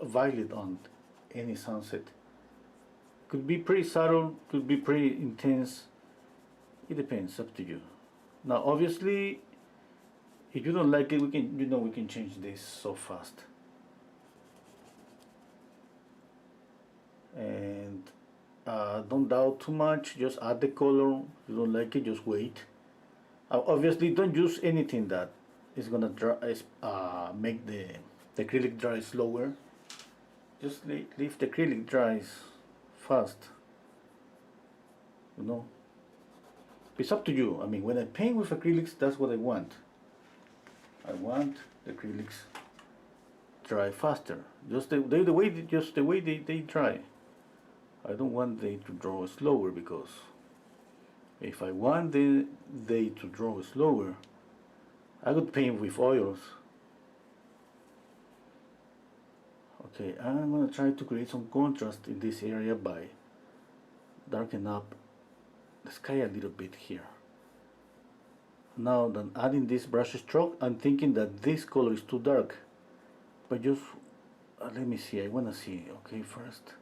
violet on any sunset. Could be pretty subtle, could be pretty intense. It depends, up to you. Now obviously If you don't like it, we can, we can change this so fast. And don't doubt too much, just add the color. If you don't like it, just wait. Obviously don't use anything that is gonna dry, make the acrylic dry slower. Just leave the acrylic dries fast, it's up to you. I mean, when I paint with acrylics, that's what I want. I want the acrylics dry faster, just the way they dry. I don't want they to draw slower, because if I want they to draw slower, I could paint with oils. Okay, I'm gonna try to create some contrast in this area by darken up the sky a little bit here. Now that adding this brush stroke, I'm thinking that this color is too dark, but just let me see. I wanna see. Okay, first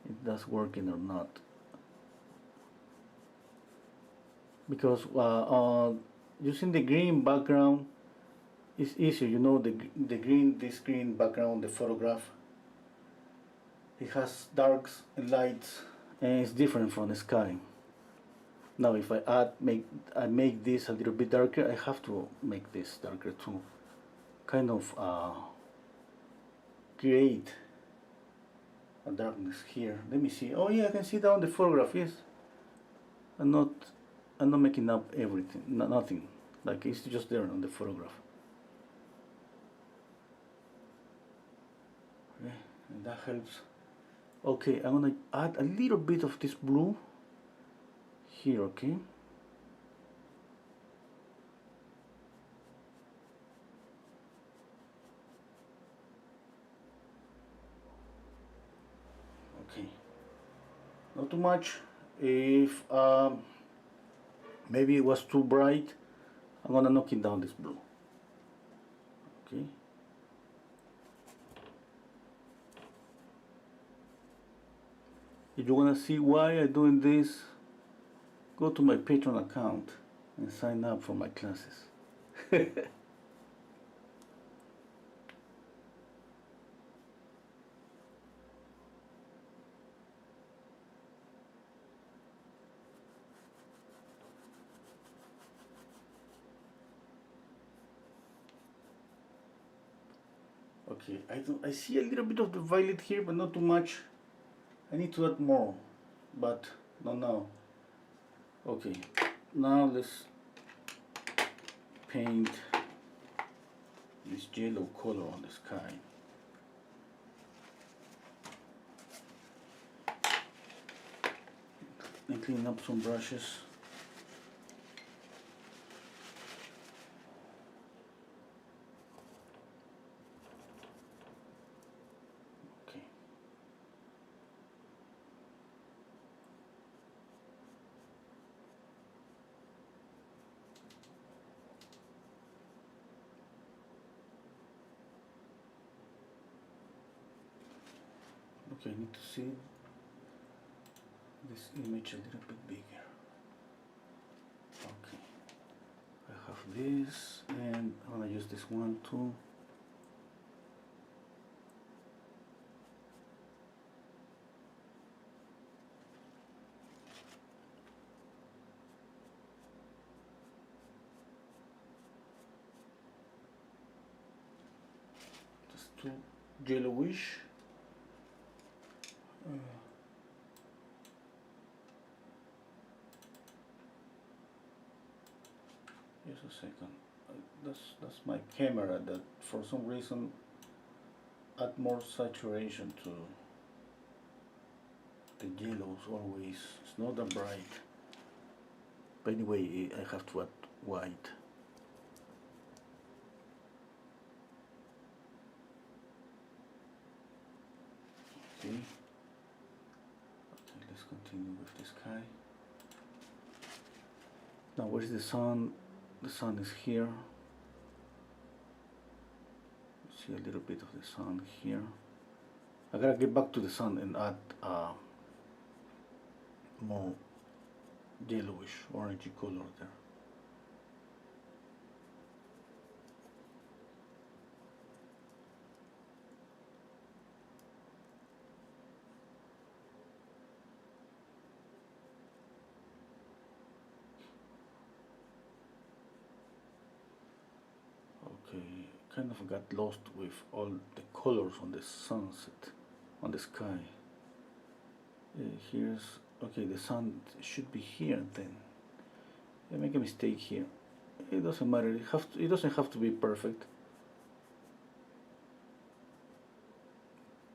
if that's working or not, because using the green background is easier. This green background, the photograph, it has darks and lights, and it's different from the sky. Now if I make this a little bit darker, I have to make this darker too, kind of create a darkness here. Let me see. Oh yeah, I can see that on the photograph. Yes, I'm not making up everything, nothing, like it's just there on the photograph. Okay, and that helps. Okay, I'm gonna add a little bit of this blue here. Okay, not too much. If maybe it was too bright, I'm gonna knock it down, this blue. Okay, if you wanna see why I'm doing this, go to my Patreon account and sign up for my classes. Okay, I see a little bit of the violet here, but not too much. I need to add more, but not now. Okay, now let's paint this yellow color on the sky. And clean up some brushes. Okay, I need to see this image a little bit bigger. Okay, I have this, and I'm gonna use this one too. Just too yellowish. Just a second. That's my camera that for some reason add more saturation to the yellows always. It's not that bright. But anyway, I have to add white. Okay. Okay, let's continue with the sky. Now where is the sun? The sun is here. See a little bit of the sun here. I gotta get back to the sun and add more yellowish, orangey color there. Okay, kind of got lost with all the colors on the sunset, on the sky. Here's, okay, the sun should be here then. I make a mistake here. It doesn't matter, it doesn't have to be perfect.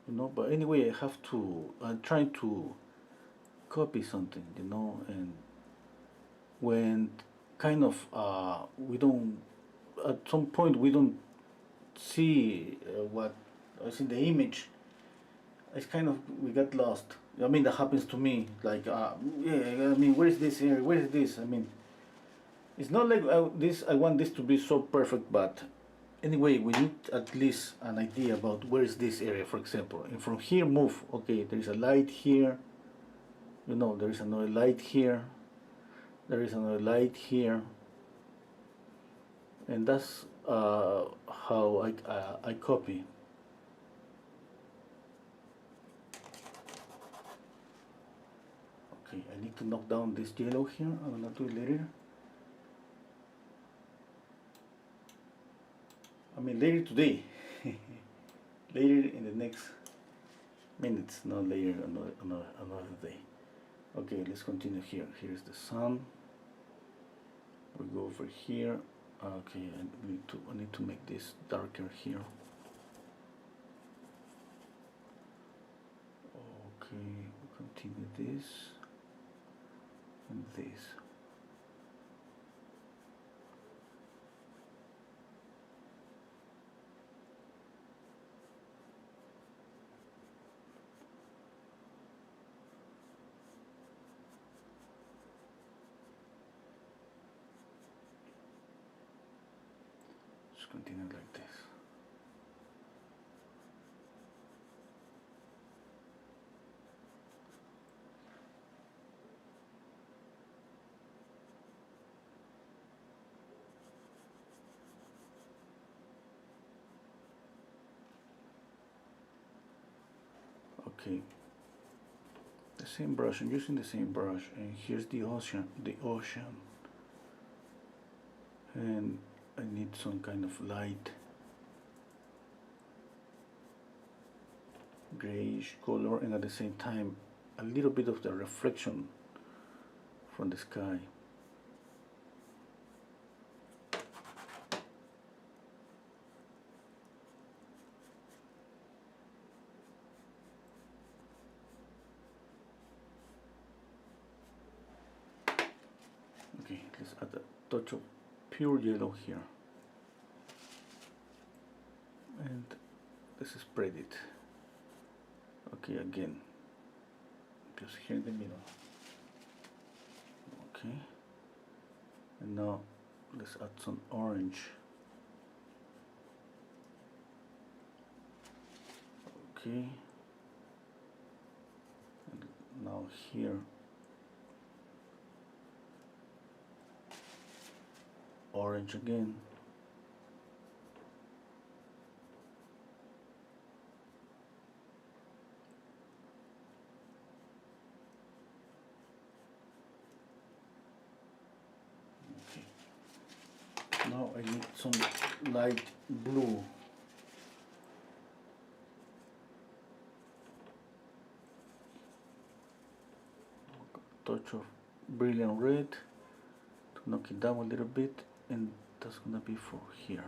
You know, but anyway, I'm trying to copy something, you know, and when kind of we don't, at some point we don't see what is in the image. It's kind of, we get lost. I mean, that happens to me, like yeah, I mean, where is this here, where is this, I mean, it's not like I want this to be so perfect, but anyway, we need at least an idea about where is this area, for example. And from here, move. Okay, there is a light here. You know, there is another light here. There is another light here. And that's how I copy. Okay, I need to knock down this yellow here. I'm gonna do it later. I mean, later today. Later in the next minutes, not later another day. Okay, let's continue here. Here's the sun. We go over here. Okay, I need to make this darker here. Okay, we continue this and this. Just continue like this. Okay, the same brush, I'm using the same brush, and here's the ocean, and I need some kind of light grayish color, and at the same time a little bit of the reflection from the sky. Okay, let's add a touch of pure yellow here, and let's spread it. Okay, again, just here in the middle. Okay, and now let's add some orange. Okay, and now here orange again. Okay. Now I need some light blue. Touch of brilliant red to knock it down a little bit, and that's gonna be for here.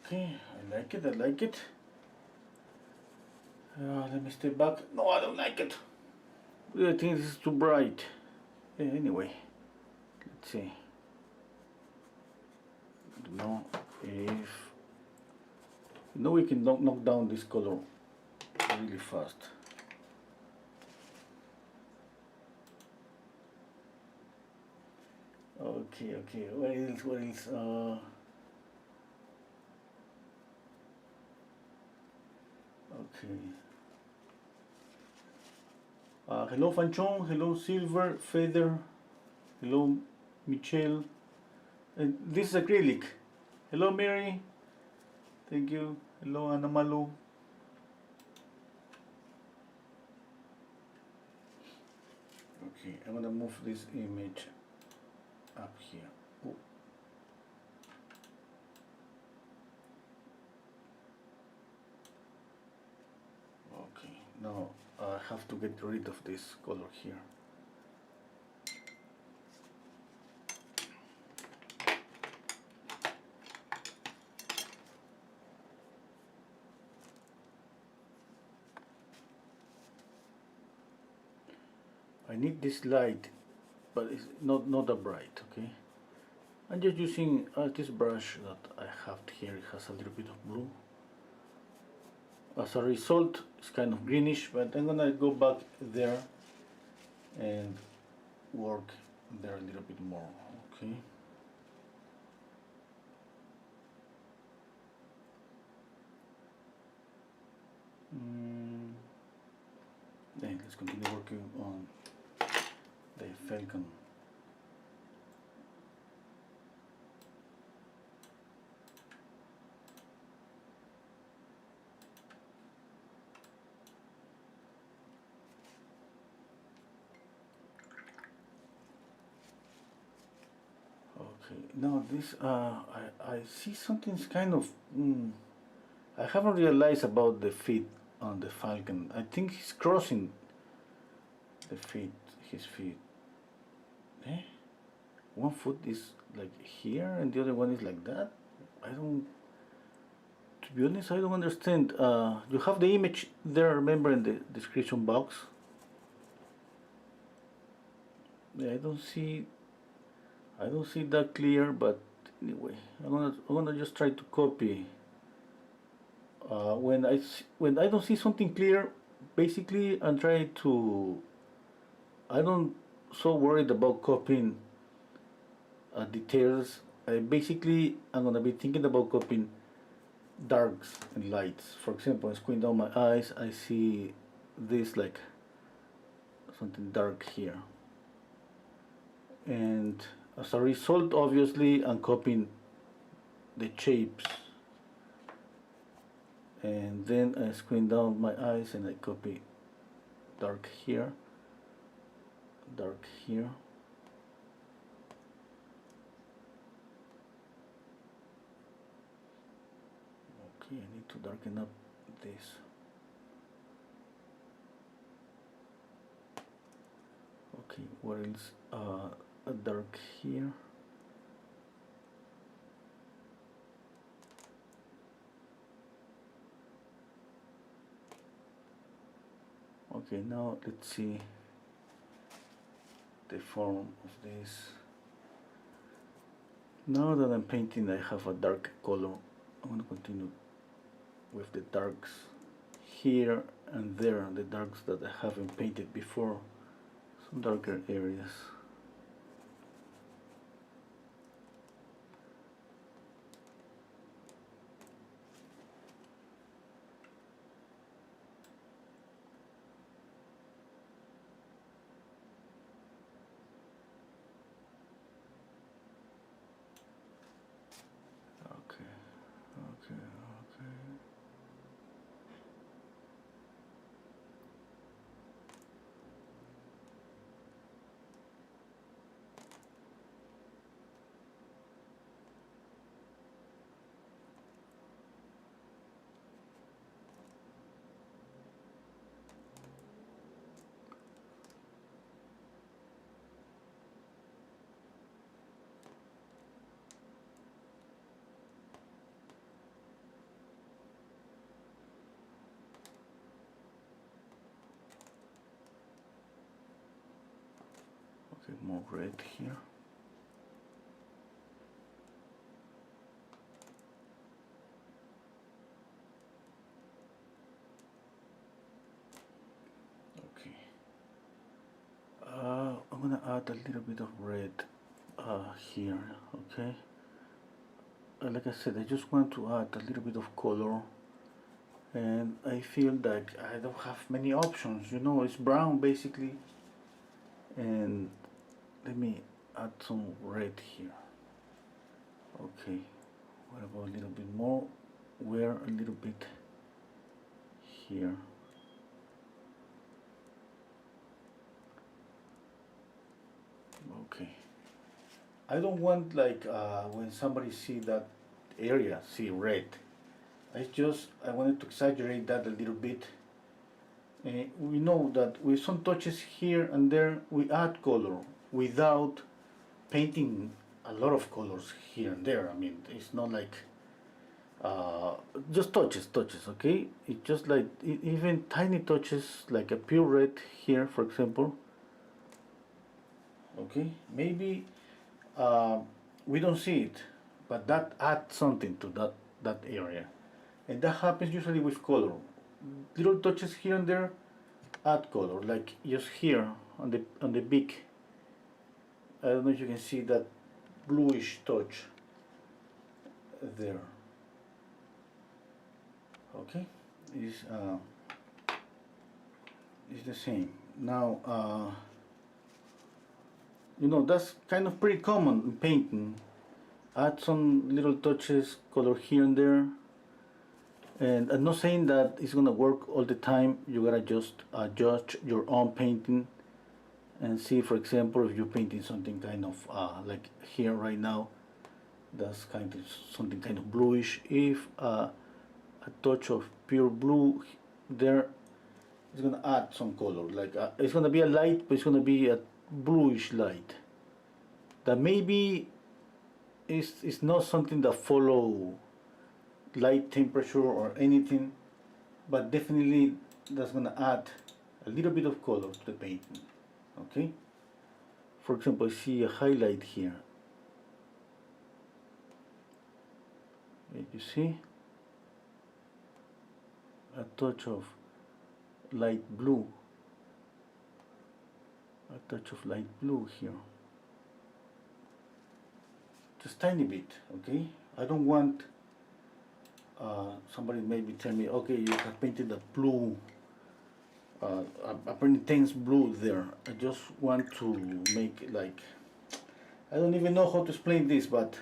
Okay, I like it, I like it. Let me step back. No, I don't like it. I think this is too bright. Anyway, let's see. I don't know if we can knock down this color really fast. Okay, okay. What else? What else? Okay. Hello Fanchon, hello Silver, Feather, hello Michelle, And this is acrylic. Hello Mary, thank you. Hello Anamalu. Okay, I'm gonna move this image up here. Oh. Okay, now I have to get rid of this color here. I need this light, but it's not that bright. Okay, I'm just using this brush that I have here. It has a little bit of blue. As a result, it's kind of greenish, but I'm gonna go back there and work there a little bit more. Okay. Then let's continue working on the Falcon. Okay, now this I see something's kind of I haven't realized about the feet on the Falcon. I think he's crossing the feet, his feet. Eh? One foot is like here and the other one is like that. I don't. To be honest, I don't understand. You have the image there, remember, in the description box. Yeah, I don't see that clear, but anyway, I'm gonna just try to copy. When I don't see something clear, basically I'm trying to. I don't so worried about copying details. I'm gonna be thinking about copying darks and lights. For example, I squint down my eyes, I see this like something dark here, and as a result, obviously, I'm copying the shapes, and then I squint down my eyes and I copy dark here, dark here. Okay, I need to darken up this. Okay, what else? A dark here. Okay, now let's see the form of this. Now that I'm painting, I have a dark color. I'm going to continue with the darks here and there, the darks that I haven't painted before, some darker areas. Okay, okay, okay. Okay, more red here. Okay. I'm gonna add a little bit of red here, okay? Like I said, I just want to add a little bit of color, and I feel like I don't have many options, you know, it's brown basically, and let me add some red here. Okay, what about a little bit more? Wear a little bit here. Okay, I don't want like when somebody see that area, see red. I wanted to exaggerate that a little bit. We know that with some touches here and there, we add color without painting a lot of colors here and there. I mean, it's not like just touches, okay? It's just like even tiny touches, like a pure red here, for example. Okay, maybe we don't see it, but that adds something to that area, and that happens usually with color. Little touches here and there add color, like just here on the beak. I don't know if you can see that bluish touch there. Okay, is the same. Now, you know, that's kind of pretty common in painting. Add some little touches, color here and there. And I'm not saying that it's gonna work all the time. You gotta just judge your own painting and see, for example, if you're painting something kind of like here right now, that's kind of something kind of bluish. If a touch of pure blue there is gonna add some color, like it's gonna be a light, but it's gonna be a bluish light. That maybe is not something that follow light temperature or anything, but definitely that's gonna add a little bit of color to the painting. Okay, for example, I see a highlight here. You see a touch of light blue, a touch of light blue here, just tiny bit. Okay, I don't want somebody maybe tell me, okay, you have painted a blue, a pretty intense blue there. I just want to make it like, I don't even know how to explain this, but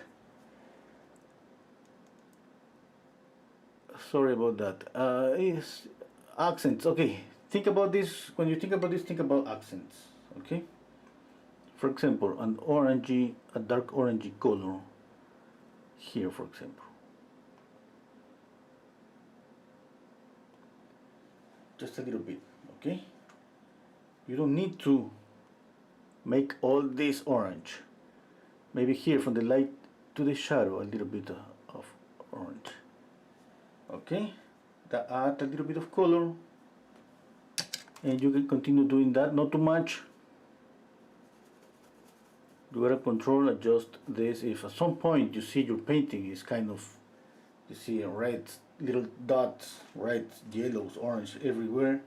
sorry about that. Is accents. Okay, think about this. When you think about this, think about accents. Okay, for example, an orangey, a dark orangey color here, for example. Just a little bit, okay? You don't need to make all this orange. Maybe here from the light to the shadow, a little bit of orange. Okay, that add a little bit of color, and you can continue doing that, not too much. You gotta control, adjust this. If at some point you see your painting is kind of, you see red little dots, red, yellows, orange everywhere,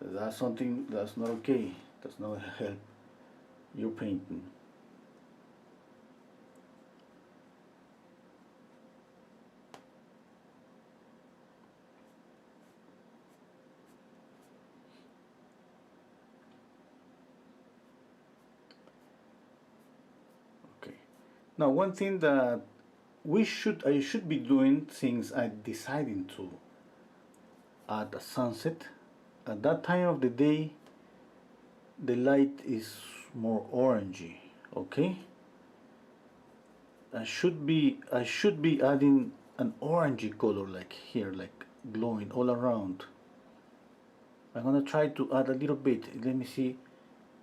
that's something that's not okay. Does not help your painting. Okay. Now, one thing that I should be doing, since I'm deciding to add a sunset, at that time of the day the light is more orangey. Okay, I should be adding an orangey color, like here, like glowing all around. I'm gonna try to add a little bit. Let me see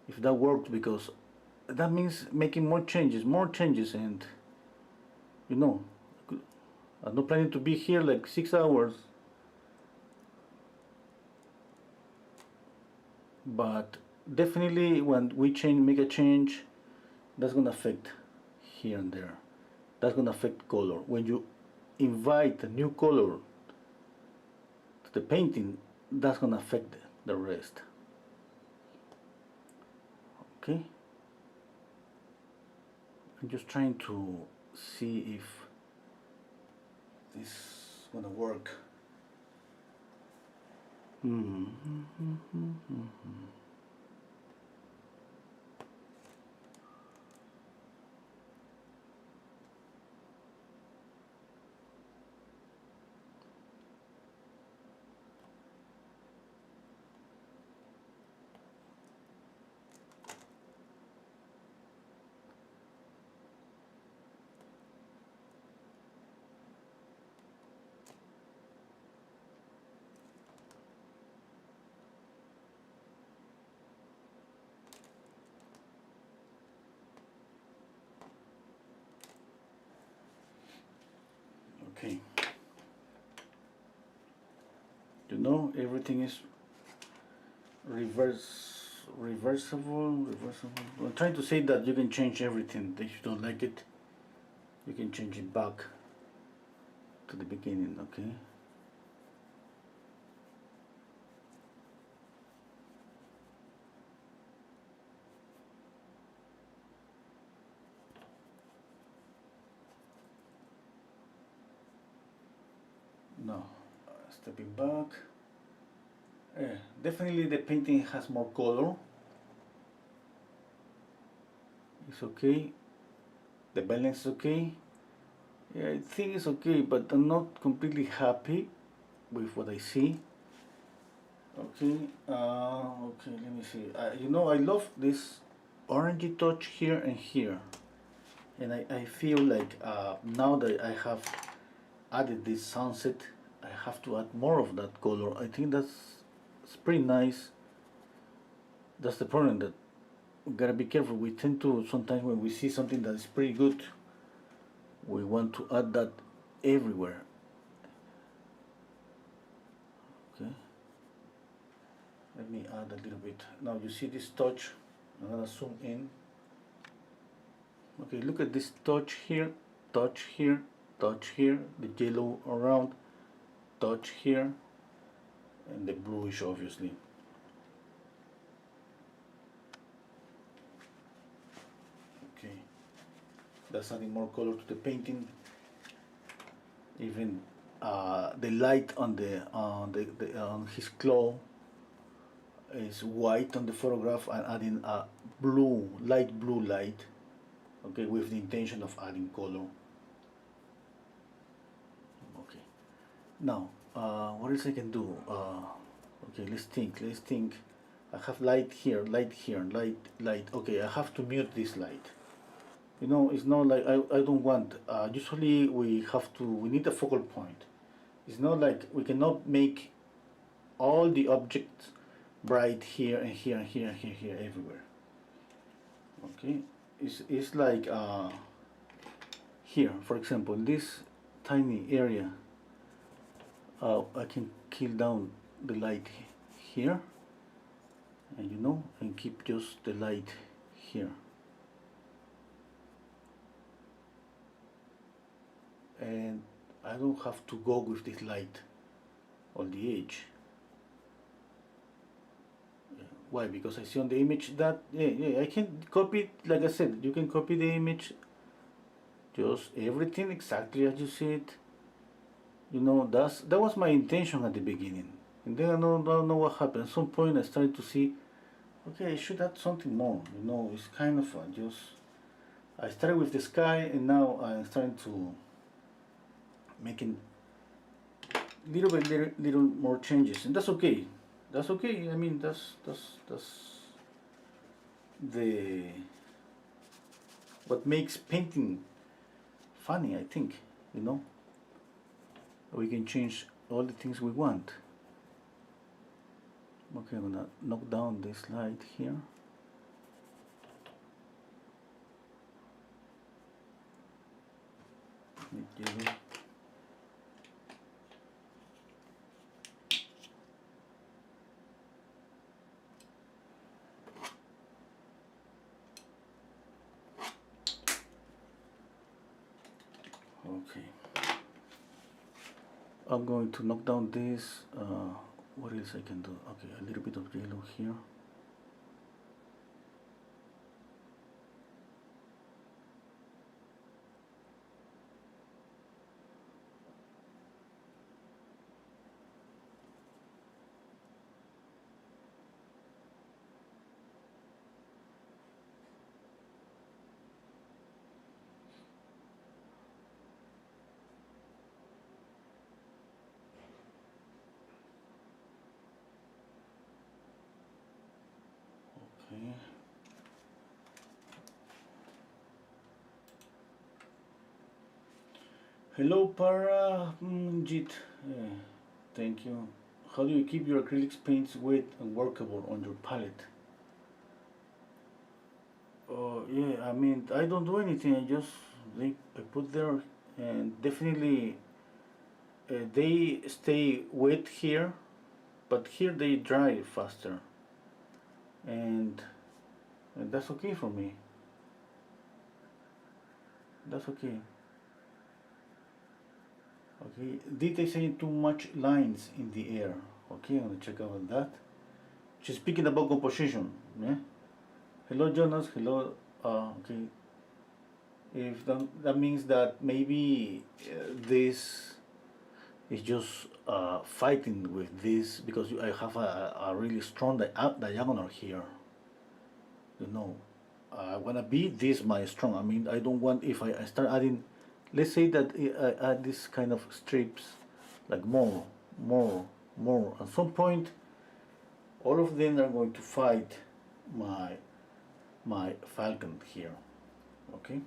if that worked, because that means making more changes, and you know, I'm not planning to be here like 6 hours, but definitely when we make a change, that's gonna affect here and there. That's gonna affect color. When you invite a new color to the painting, that's gonna affect the rest. Okay, I'm just trying to see if this is gonna work. Okay. You know, everything is reversible. I'm trying to say that you can change everything. If you don't like it, you can change it back to the beginning. Okay. Now, stepping back. Definitely the painting has more color. It's okay. The balance is okay. Yeah, I think it's okay, but I'm not completely happy with what I see. Okay, okay, let me see. You know, I love this orangey touch here and here. And I feel like now that I have added this sunset, I have to add more of that color. I think it's pretty nice. That's the problem, that we gotta be careful. We tend to, sometimes when we see something that is pretty good, we want to add that everywhere. Okay, let me add a little bit. Now you see this touch. I'm gonna zoom in. Okay, look at this touch here, touch here, touch here, the yellow around, touch here, and the bluish obviously. Okay, that's adding more color to the painting. Even the light on on his claw is white on the photograph, and adding a light blue light. Okay, with the intention of adding color. Okay, now what else I can do? Okay, let's think. I have light here, light. Okay, I have to mute this light. You know, it's not like I don't want. Usually we need a focal point. It's not like we cannot make all the objects bright here and here and here and here, here everywhere. Okay, it's like here, for example, in this tiny area, I can kill down the light here, and you know, and keep just the light here. And I don't have to go with this light on the edge. Why? Because I see on the image that I can copy it. Like I said, you can copy the image, just everything exactly as you see it. You know, that was my intention at the beginning, and then I don't know what happened. At some point, I started to see, okay, I should add something more. You know, it's kind of just. I started with the sky, and now I'm starting to making little more changes, and that's okay. That's okay. I mean, that's the what makes painting funny, I think. You know, we can change all the things we want. Okay, I'm gonna knock down this light here. Yellow. Okay, I'm going to knock down this. What else I can do? Okay, a little bit of yellow here. Okay. Hello, Paranjit. Thank you. How do you keep your acrylics paints wet and workable on your palette? Yeah, I mean, I don't do anything. I put there, and definitely they stay wet here, but here they dry faster, and that's okay for me. That's okay. Okay, detailing too much lines in the air. Okay, I'm gonna check out that. She's speaking about composition. Yeah. Hello, Jonas. Hello. Okay. If that means that maybe this is just fighting with this because I have a really strong diagonal here. You know, I wanna be this my strong. I mean, I don't want if I start adding. Let's say that I add this kind of strips, like more. At some point, all of them are going to fight my falcon here. Okay.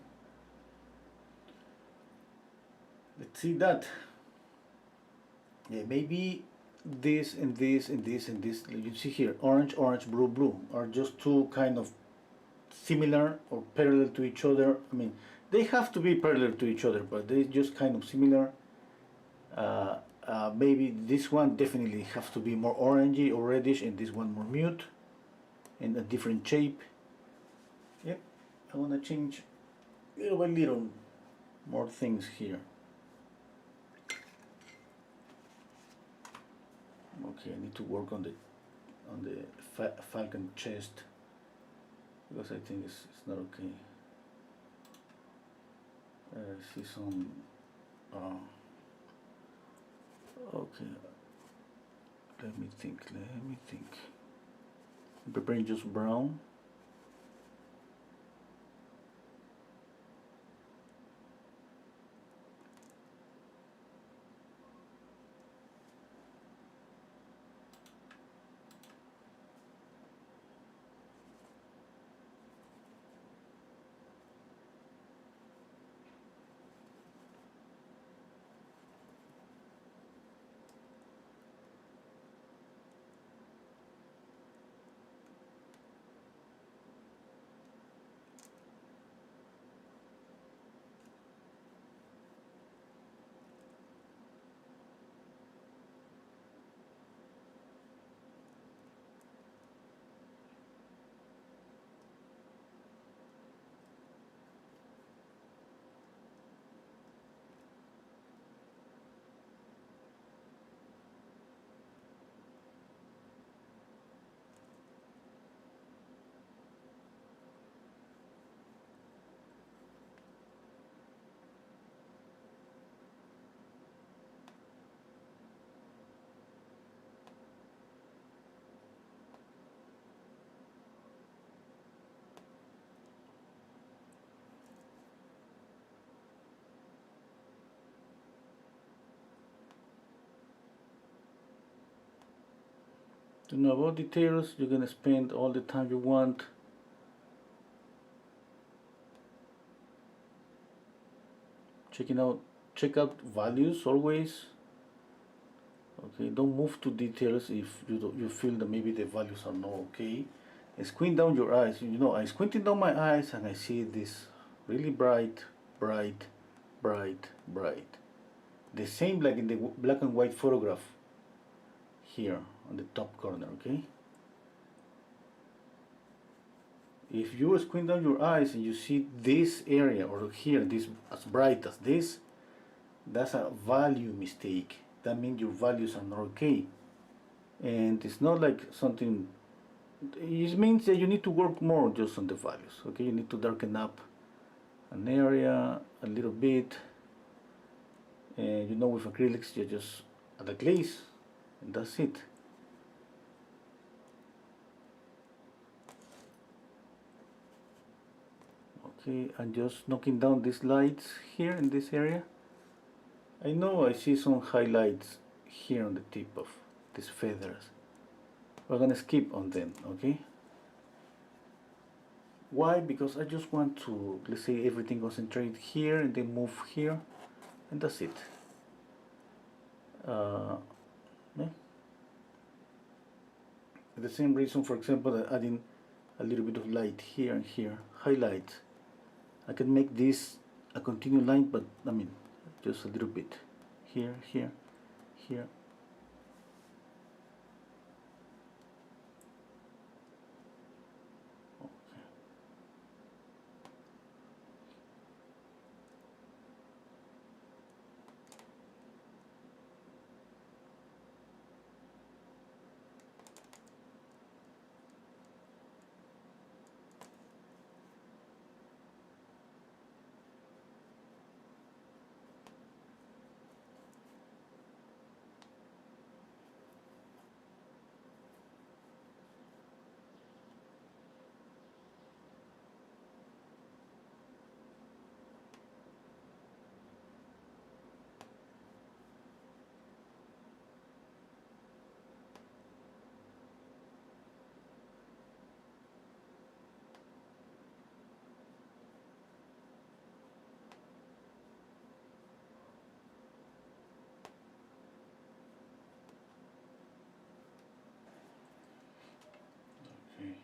Let's see that. Yeah, maybe this and this and this and this. You see here, orange, orange, blue, blue are just two kind of similar or parallel to each other. I mean, they have to be parallel to each other, but they're just kind of similar. Maybe this one definitely has to be more orangey or reddish, and this one more mute, and a different shape. Yep, I want to change little by little more things here. Okay, I need to work on the falcon chest because I think it's not okay. I see some. Okay, let me think. I'm preparing just brown. To know about details, you're gonna spend all the time you want. Check out values always. Okay, don't move to details if you feel that maybe the values are not okay. And squint down your eyes. You know, I squinted down my eyes and I see this really bright. The same like in the black and white photograph here on the top corner, okay? If you squint down your eyes and you see this area or here, this as bright as this, that's a value mistake. That means your values are not okay. And it's not like something, it means that you need to work more just on the values, okay? You need to darken up an area a little bit. And you know, with acrylics, you just add a glaze and that's it. Okay, I'm just knocking down these lights here in this area. I know I see some highlights here on the tip of these feathers. We're gonna skip on them, okay? Why? Because I just want to, let's say, everything concentrate here and then move here, and that's it. Yeah. The same reason, for example, adding a little bit of light here and here, highlights. I can make this a continuous line, but I mean, just a little bit here, here. Okay.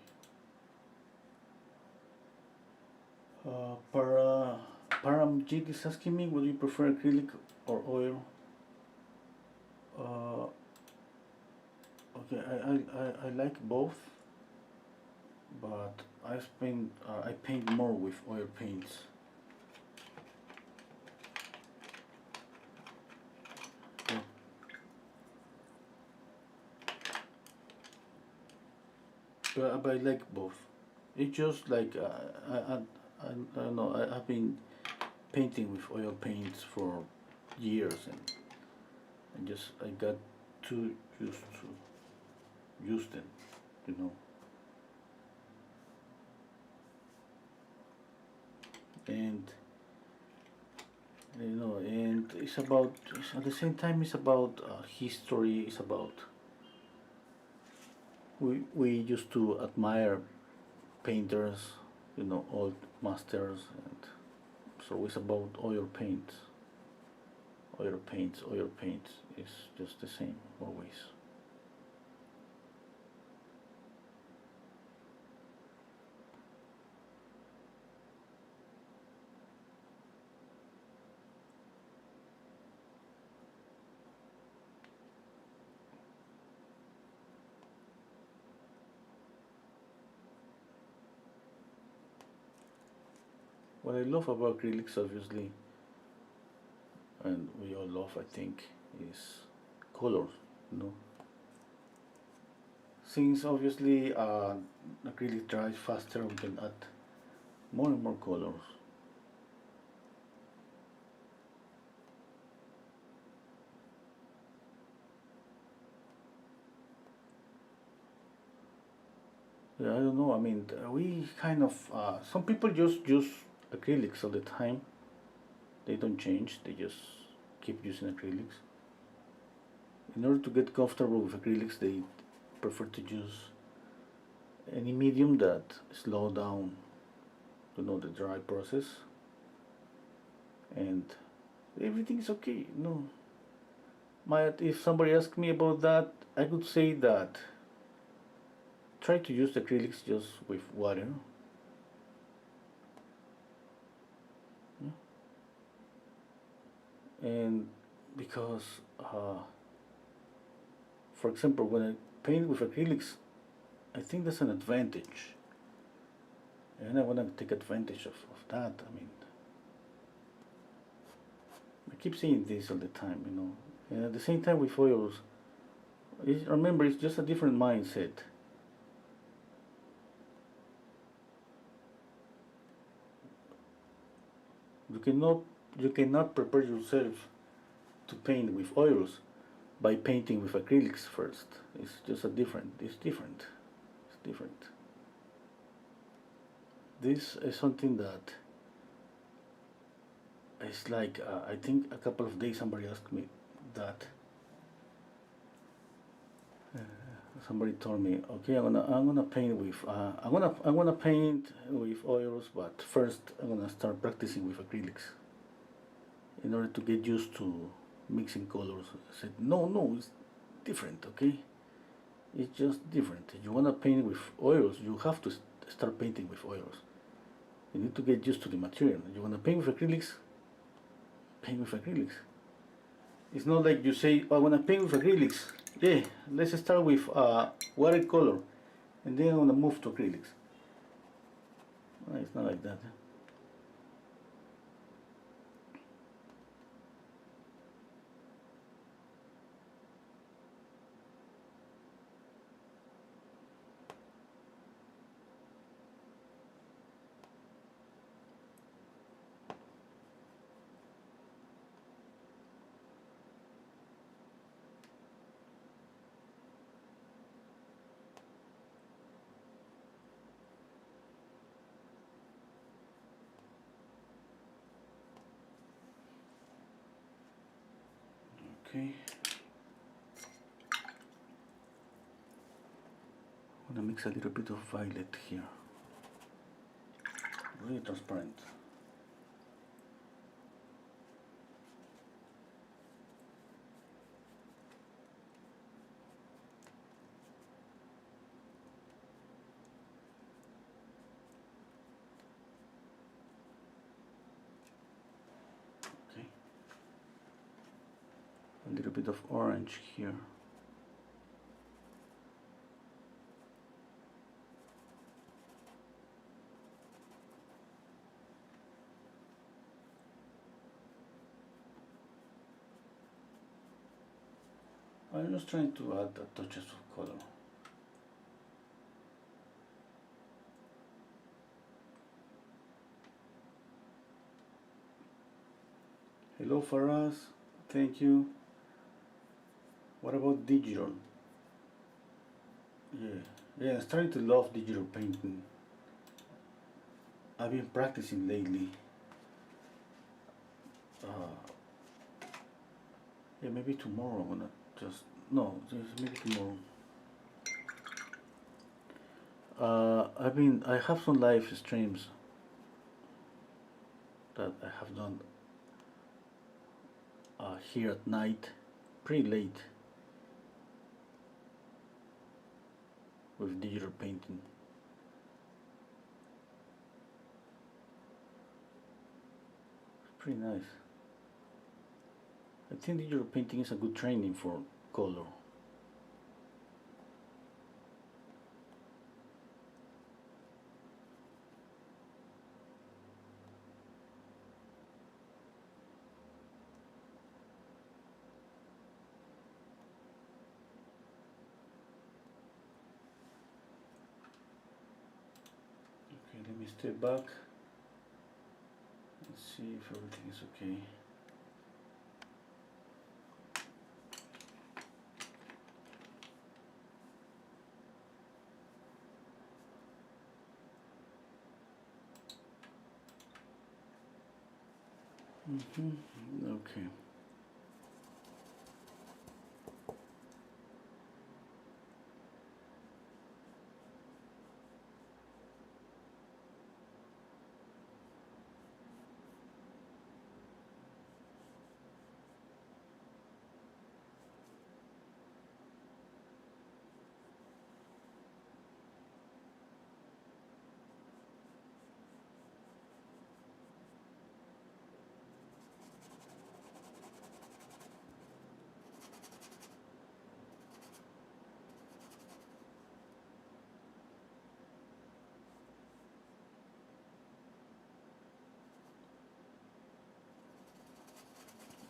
Paramjit is asking me, would you prefer acrylic or oil? Uh, okay, I like both, but I paint more with oil paints. Yeah. But I like both. It's just like I don't know. I've been painting with oil paints for years, and I got too used to use them, you know. And and at the same time it's about history. It's about we used to admire painters, old masters, and so it's about oil paints. Oil paints is just the same always. What I love about acrylics, obviously, and we all love, I think, is colors. You know, since obviously acrylic dries faster, we can add more and more colors. Yeah, I don't know. I mean, we kind of some people just use acrylics all the time. They don't change. They just keep using acrylics. In order to get comfortable with acrylics, they prefer to use any medium that slow down, the dry process, and everything is okay. No, if somebody asks me about that, I could say that try to use acrylics just with water. And because, for example, when I paint with acrylics, I think that's an advantage. And I want to take advantage of that. I mean, I keep saying this all the time. And at the same time with oils, remember, it's just a different mindset. You cannot you cannot prepare yourself to paint with oils by painting with acrylics first. It's just it's different. It's different. This is something that it's like I think a couple of days somebody asked me that. Somebody told me, okay, I'm gonna paint with I'm gonna paint with oils, but first I'm gonna start practicing with acrylics in order to get used to mixing colors. I said, no, it's different, okay? It's just different. You wanna paint with oils, you have to start painting with oils. You need to get used to the material. You wanna paint with acrylics, paint with acrylics. It's not like you say, oh, I want to paint with acrylics. Yeah, let's start with watercolor, and then I want to move to acrylics. No, it's not like that. Okay. I'm gonna mix a little bit of violet here. Really transparent. Okay. A little bit of orange here. I'm just trying to add the touches of color. Hello Faraz, thank you. What about digital? Yeah, I'm starting to love digital painting. I've been practicing lately. Yeah, maybe tomorrow I'm gonna just, no, just maybe tomorrow. I have some live streams that I have done here at night, pretty late, with digital painting. It's pretty nice. I think digital painting is a good training for color. Okay, let me step back and see if everything is okay. Okay.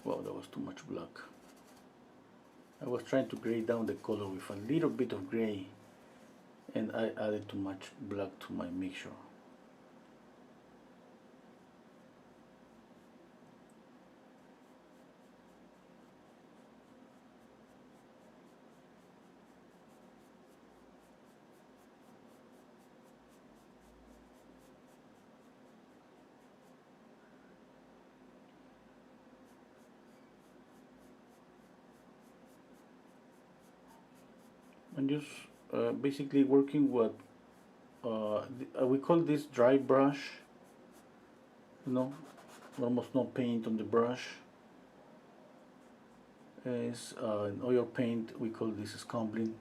Wow, that was too much black. I was trying to gray down the color with a little bit of gray, and I added too much black to my mixture. I'm just basically working what we call this dry brush, you know, almost no paint on the brush. Is an oil paint, we call this scumbling.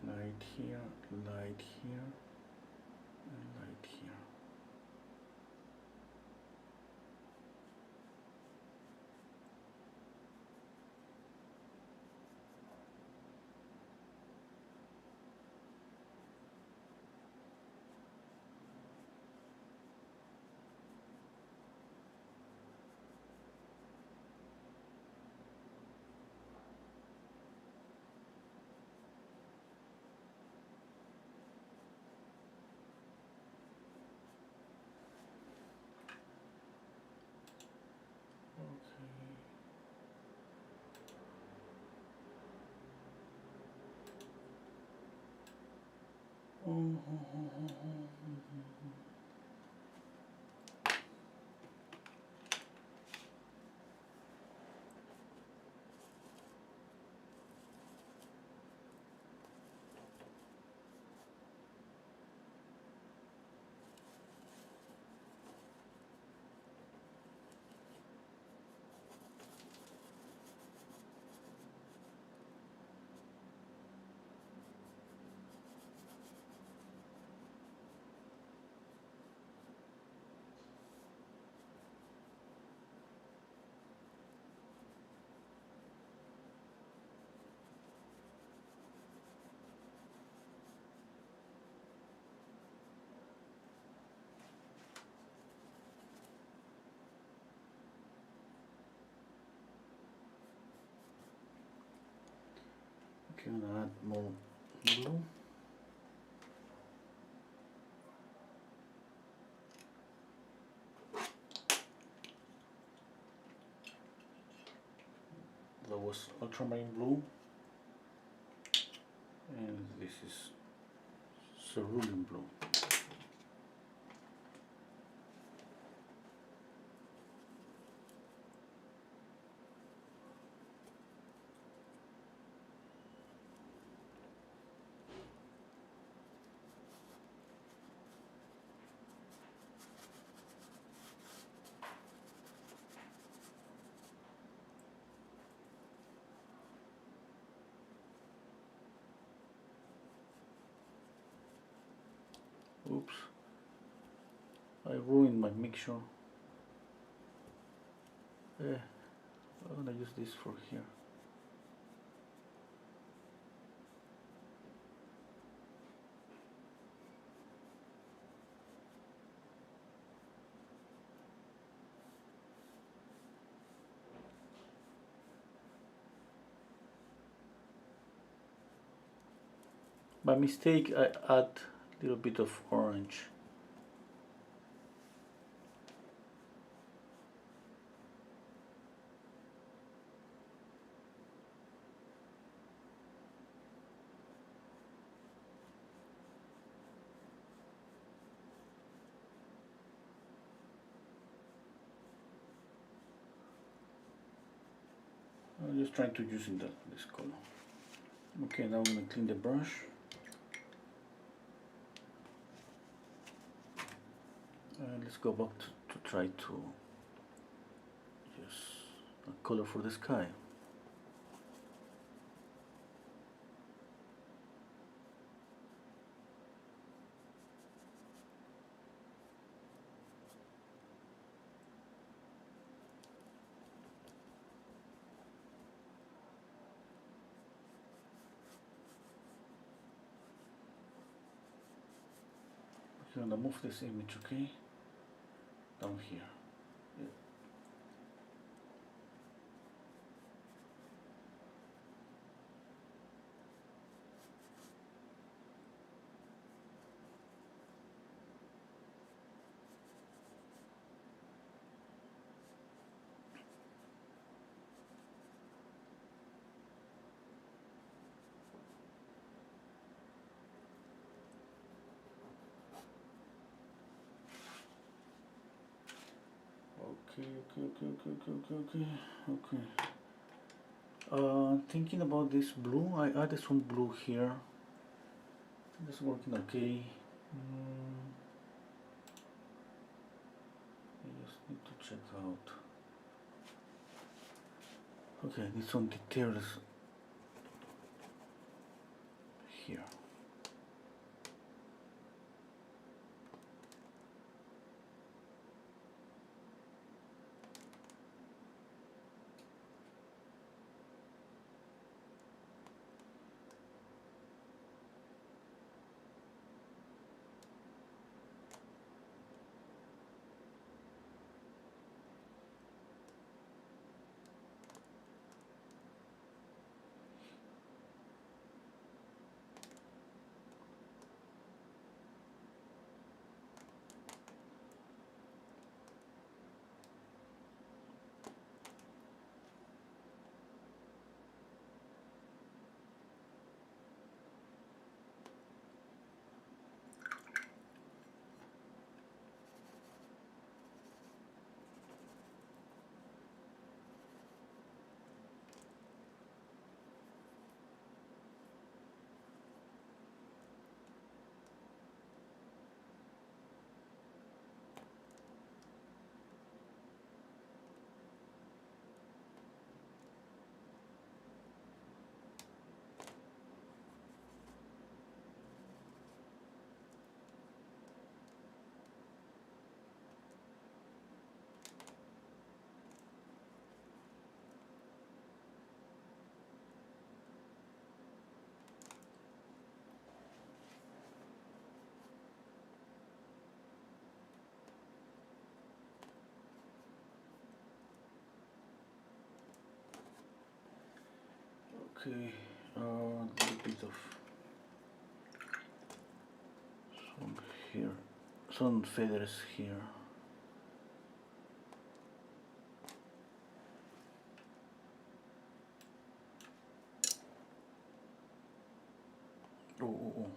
light here, light here, and light here. Okay, I'm gonna add more blue. That was ultramarine blue, and this is cerulean blue. Oops, I ruined my mixture. I'm gonna use this for here. By mistake, I add a little bit of orange. I'm just trying to use this color. Okay, now I'm going to clean the brush. And let's go back to try to use a color for the sky. I'm going to move this image, okay, down here. Yeah. Okay. Thinking about this blue, I added some blue here. It's working okay. I just need to check out. Okay, I need some details here. Okay, a little bit of some here, some feathers here. Oh.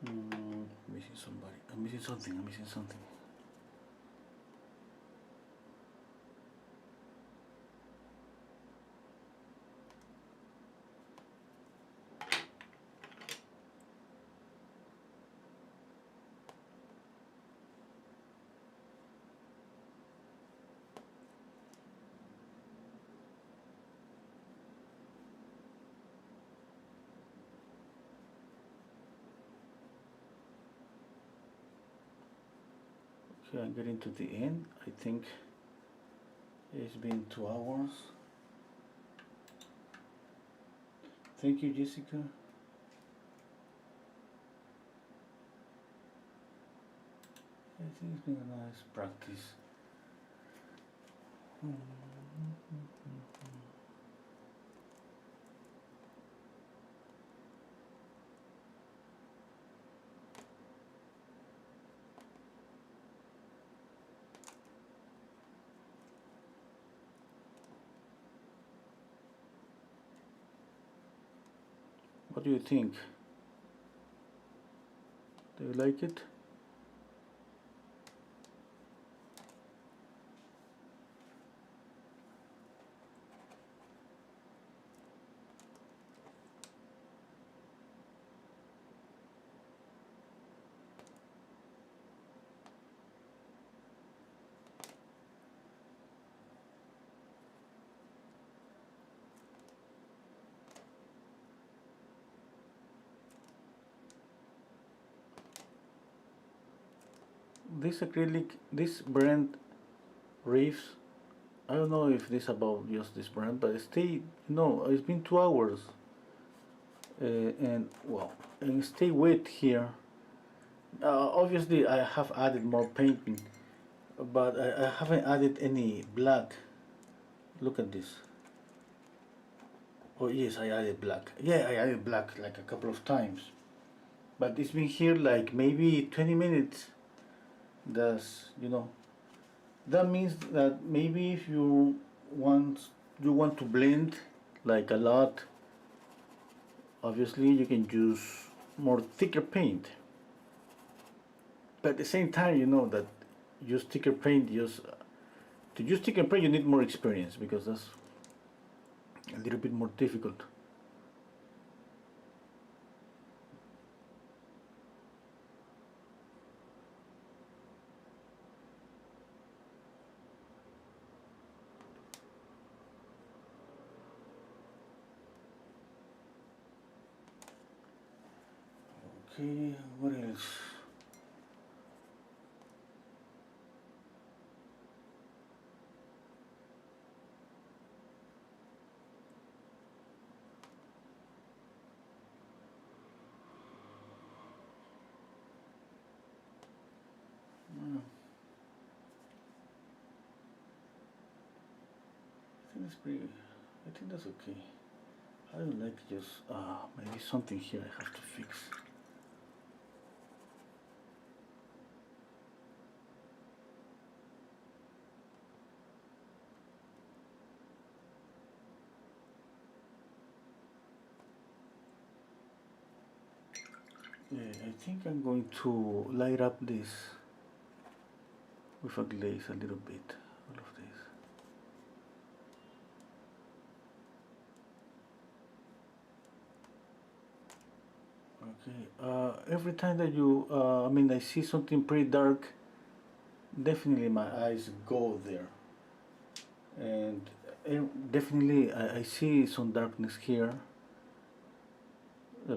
Missing somebody. I'm missing something. I'm missing something. Okay, I'm getting to the end. I think it's been 2 hours. Thank you, Jessica. I think it's been a nice practice. What do you think? Do you like it? This acrylic, this brand Reefs, I don't know if this about just this brand, but it's been 2 hours. And well, and stay wet here. Obviously I have added more painting, but I haven't added any black. Look at this. Oh yes, I added black. Yeah, I added black like a couple of times, but it's been here like maybe 20 minutes. That's, that means that maybe if you want to blend like a lot, obviously you can use more thicker paint. But at the same time, you know that use thicker paint, to use thicker paint you need more experience, because that's a little bit more difficult. Okay, what else? I think it's pretty. I think that's okay. I don't like just maybe something here I have to fix. Yeah, I think I'm going to light up this with a glaze a little bit. All of this. Okay. Every time that you, I mean, I see something pretty dark, definitely my eyes go there, and definitely I see some darkness here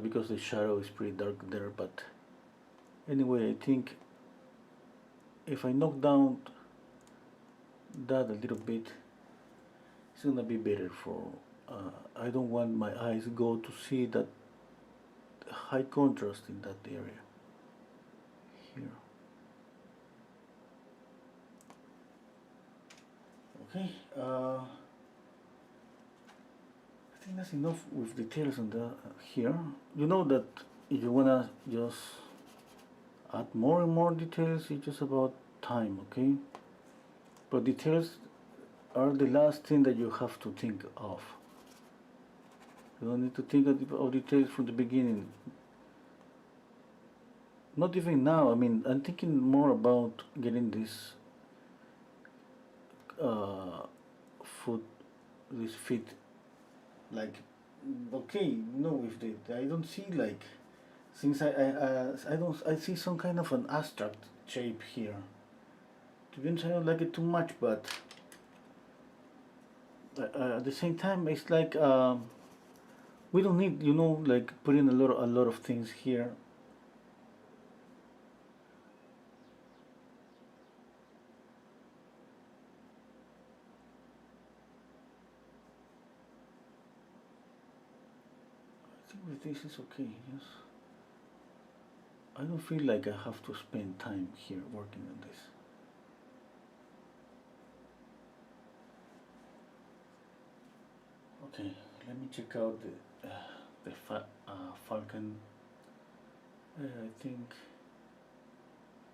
because the shadow is pretty dark there. But anyway, I think if I knock down that a little bit, it's gonna be better for. I don't want my eyes go to see that high contrast in that area here. Okay, I think that's enough with details on the here. You know that if you wanna just add more and more details, it's just about time, okay? But details are the last thing that you have to think of. You don't need to think of details from the beginning. Not even now. I mean, I'm thinking more about getting this foot, this feet, like, okay, no, if they, I don't see like, since I see some kind of an abstract shape here. To be honest, I don't like it too much, but at the same time, it's like we don't need, you know, like putting a lot of things here. I think with this is okay. Yes, I don't feel like I have to spend time here working on this. Okay, let me check out the Falcon. I think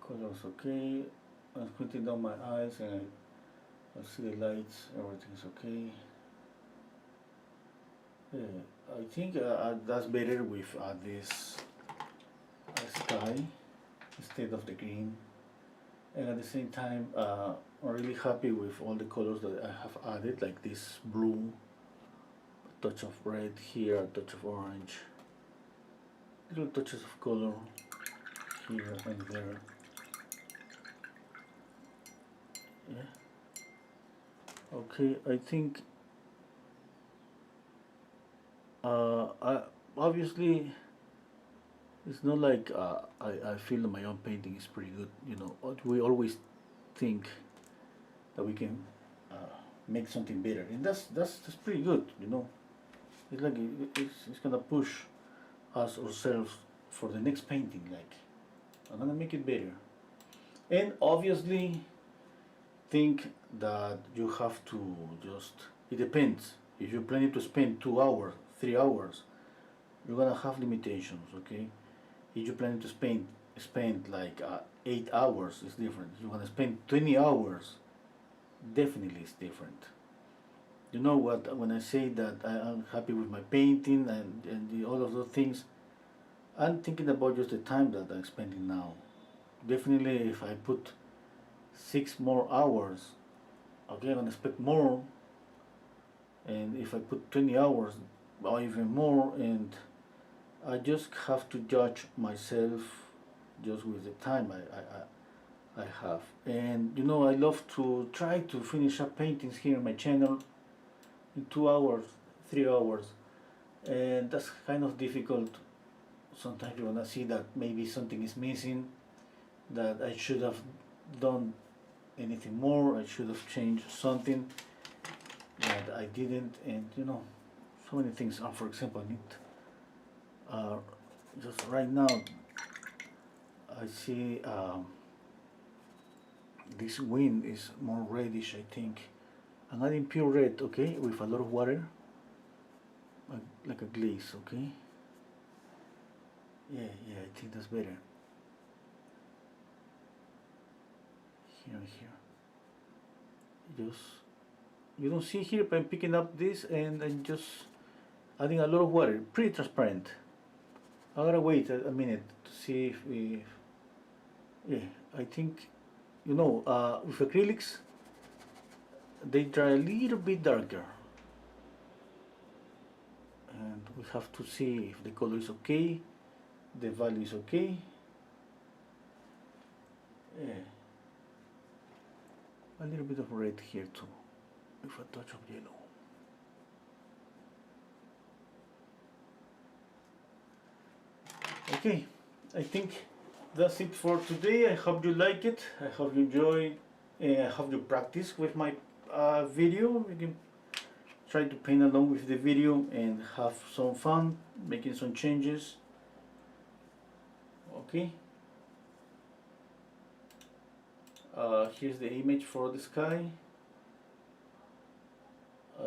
colors okay. I'm squinting down my eyes and I see the lights. Everything's okay. Yeah, I think that's better with this sky instead of the green. And at the same time, I'm really happy with all the colors that I have added, like this blue, a touch of red here, a touch of orange, little touches of color here and there. Yeah. Okay, I think obviously it's not like I feel that my own painting is pretty good. You know, we always think that we can make something better, and that's pretty good. You know, it's like it's gonna push us ourselves for the next painting. Like, I'm gonna make it better, and obviously think that you have to just. It depends. If you're planning to spend 2 hours, 3 hours, you're gonna have limitations. Okay. If you're planning to spend like 8 hours, it's different. If you're gonna spend 20 hours, definitely it's different. You know what? When I say that I'm happy with my painting and all of those things, I'm thinking about just the time that I'm spending now. Definitely, if I put 6 more hours, okay, I'm gonna spend more. And if I put 20 hours or even more, and I just have to judge myself just with the time I have. And you know, I love to try to finish up paintings here on my channel in 2 hours, 3 hours, and that's kind of difficult sometimes you're gonna see that maybe something is missing, that I should have done anything more, I should have changed something that I didn't, and you know, so many things. For example, I need just right now I see this wind is more reddish, I think. I'm adding pure red, okay, with a lot of water, like a glaze, okay. Yeah, I think that's better. Here. Just, you don't see here, but I'm picking up this and I'm just adding a lot of water, pretty transparent. I gotta wait a minute to see if yeah, I think, you know, with acrylics, they dry a little bit darker. And we have to see if the color is okay, the value is okay. Yeah. A little bit of red here too, with a touch of yellow. Okay, I think that's it for today. I hope you like it. I hope you enjoy. I hope you practice with my video. You can try to paint along with the video and have some fun making some changes. Okay. Here's the image for the sky.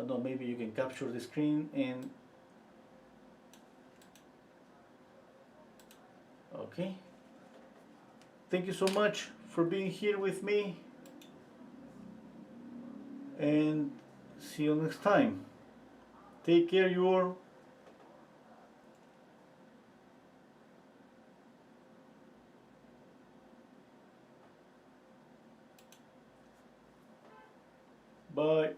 No, maybe you can capture the screen and okay. Thank you so much for being here with me, and see you next time. Take care, you all. Bye.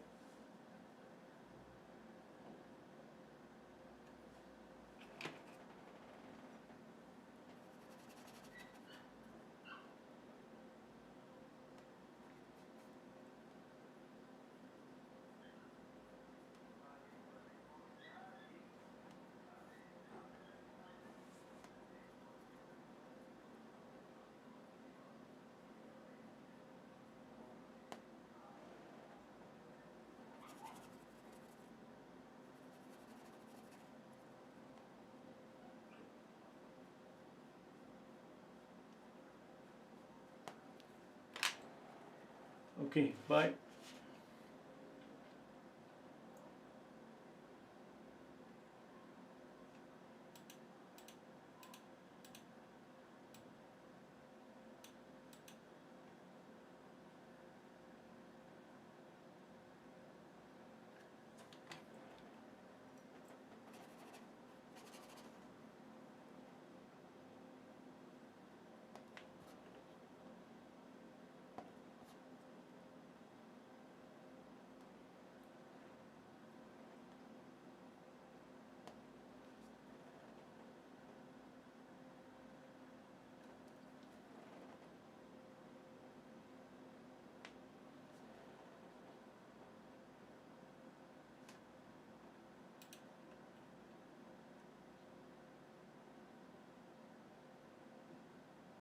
Okay, bye.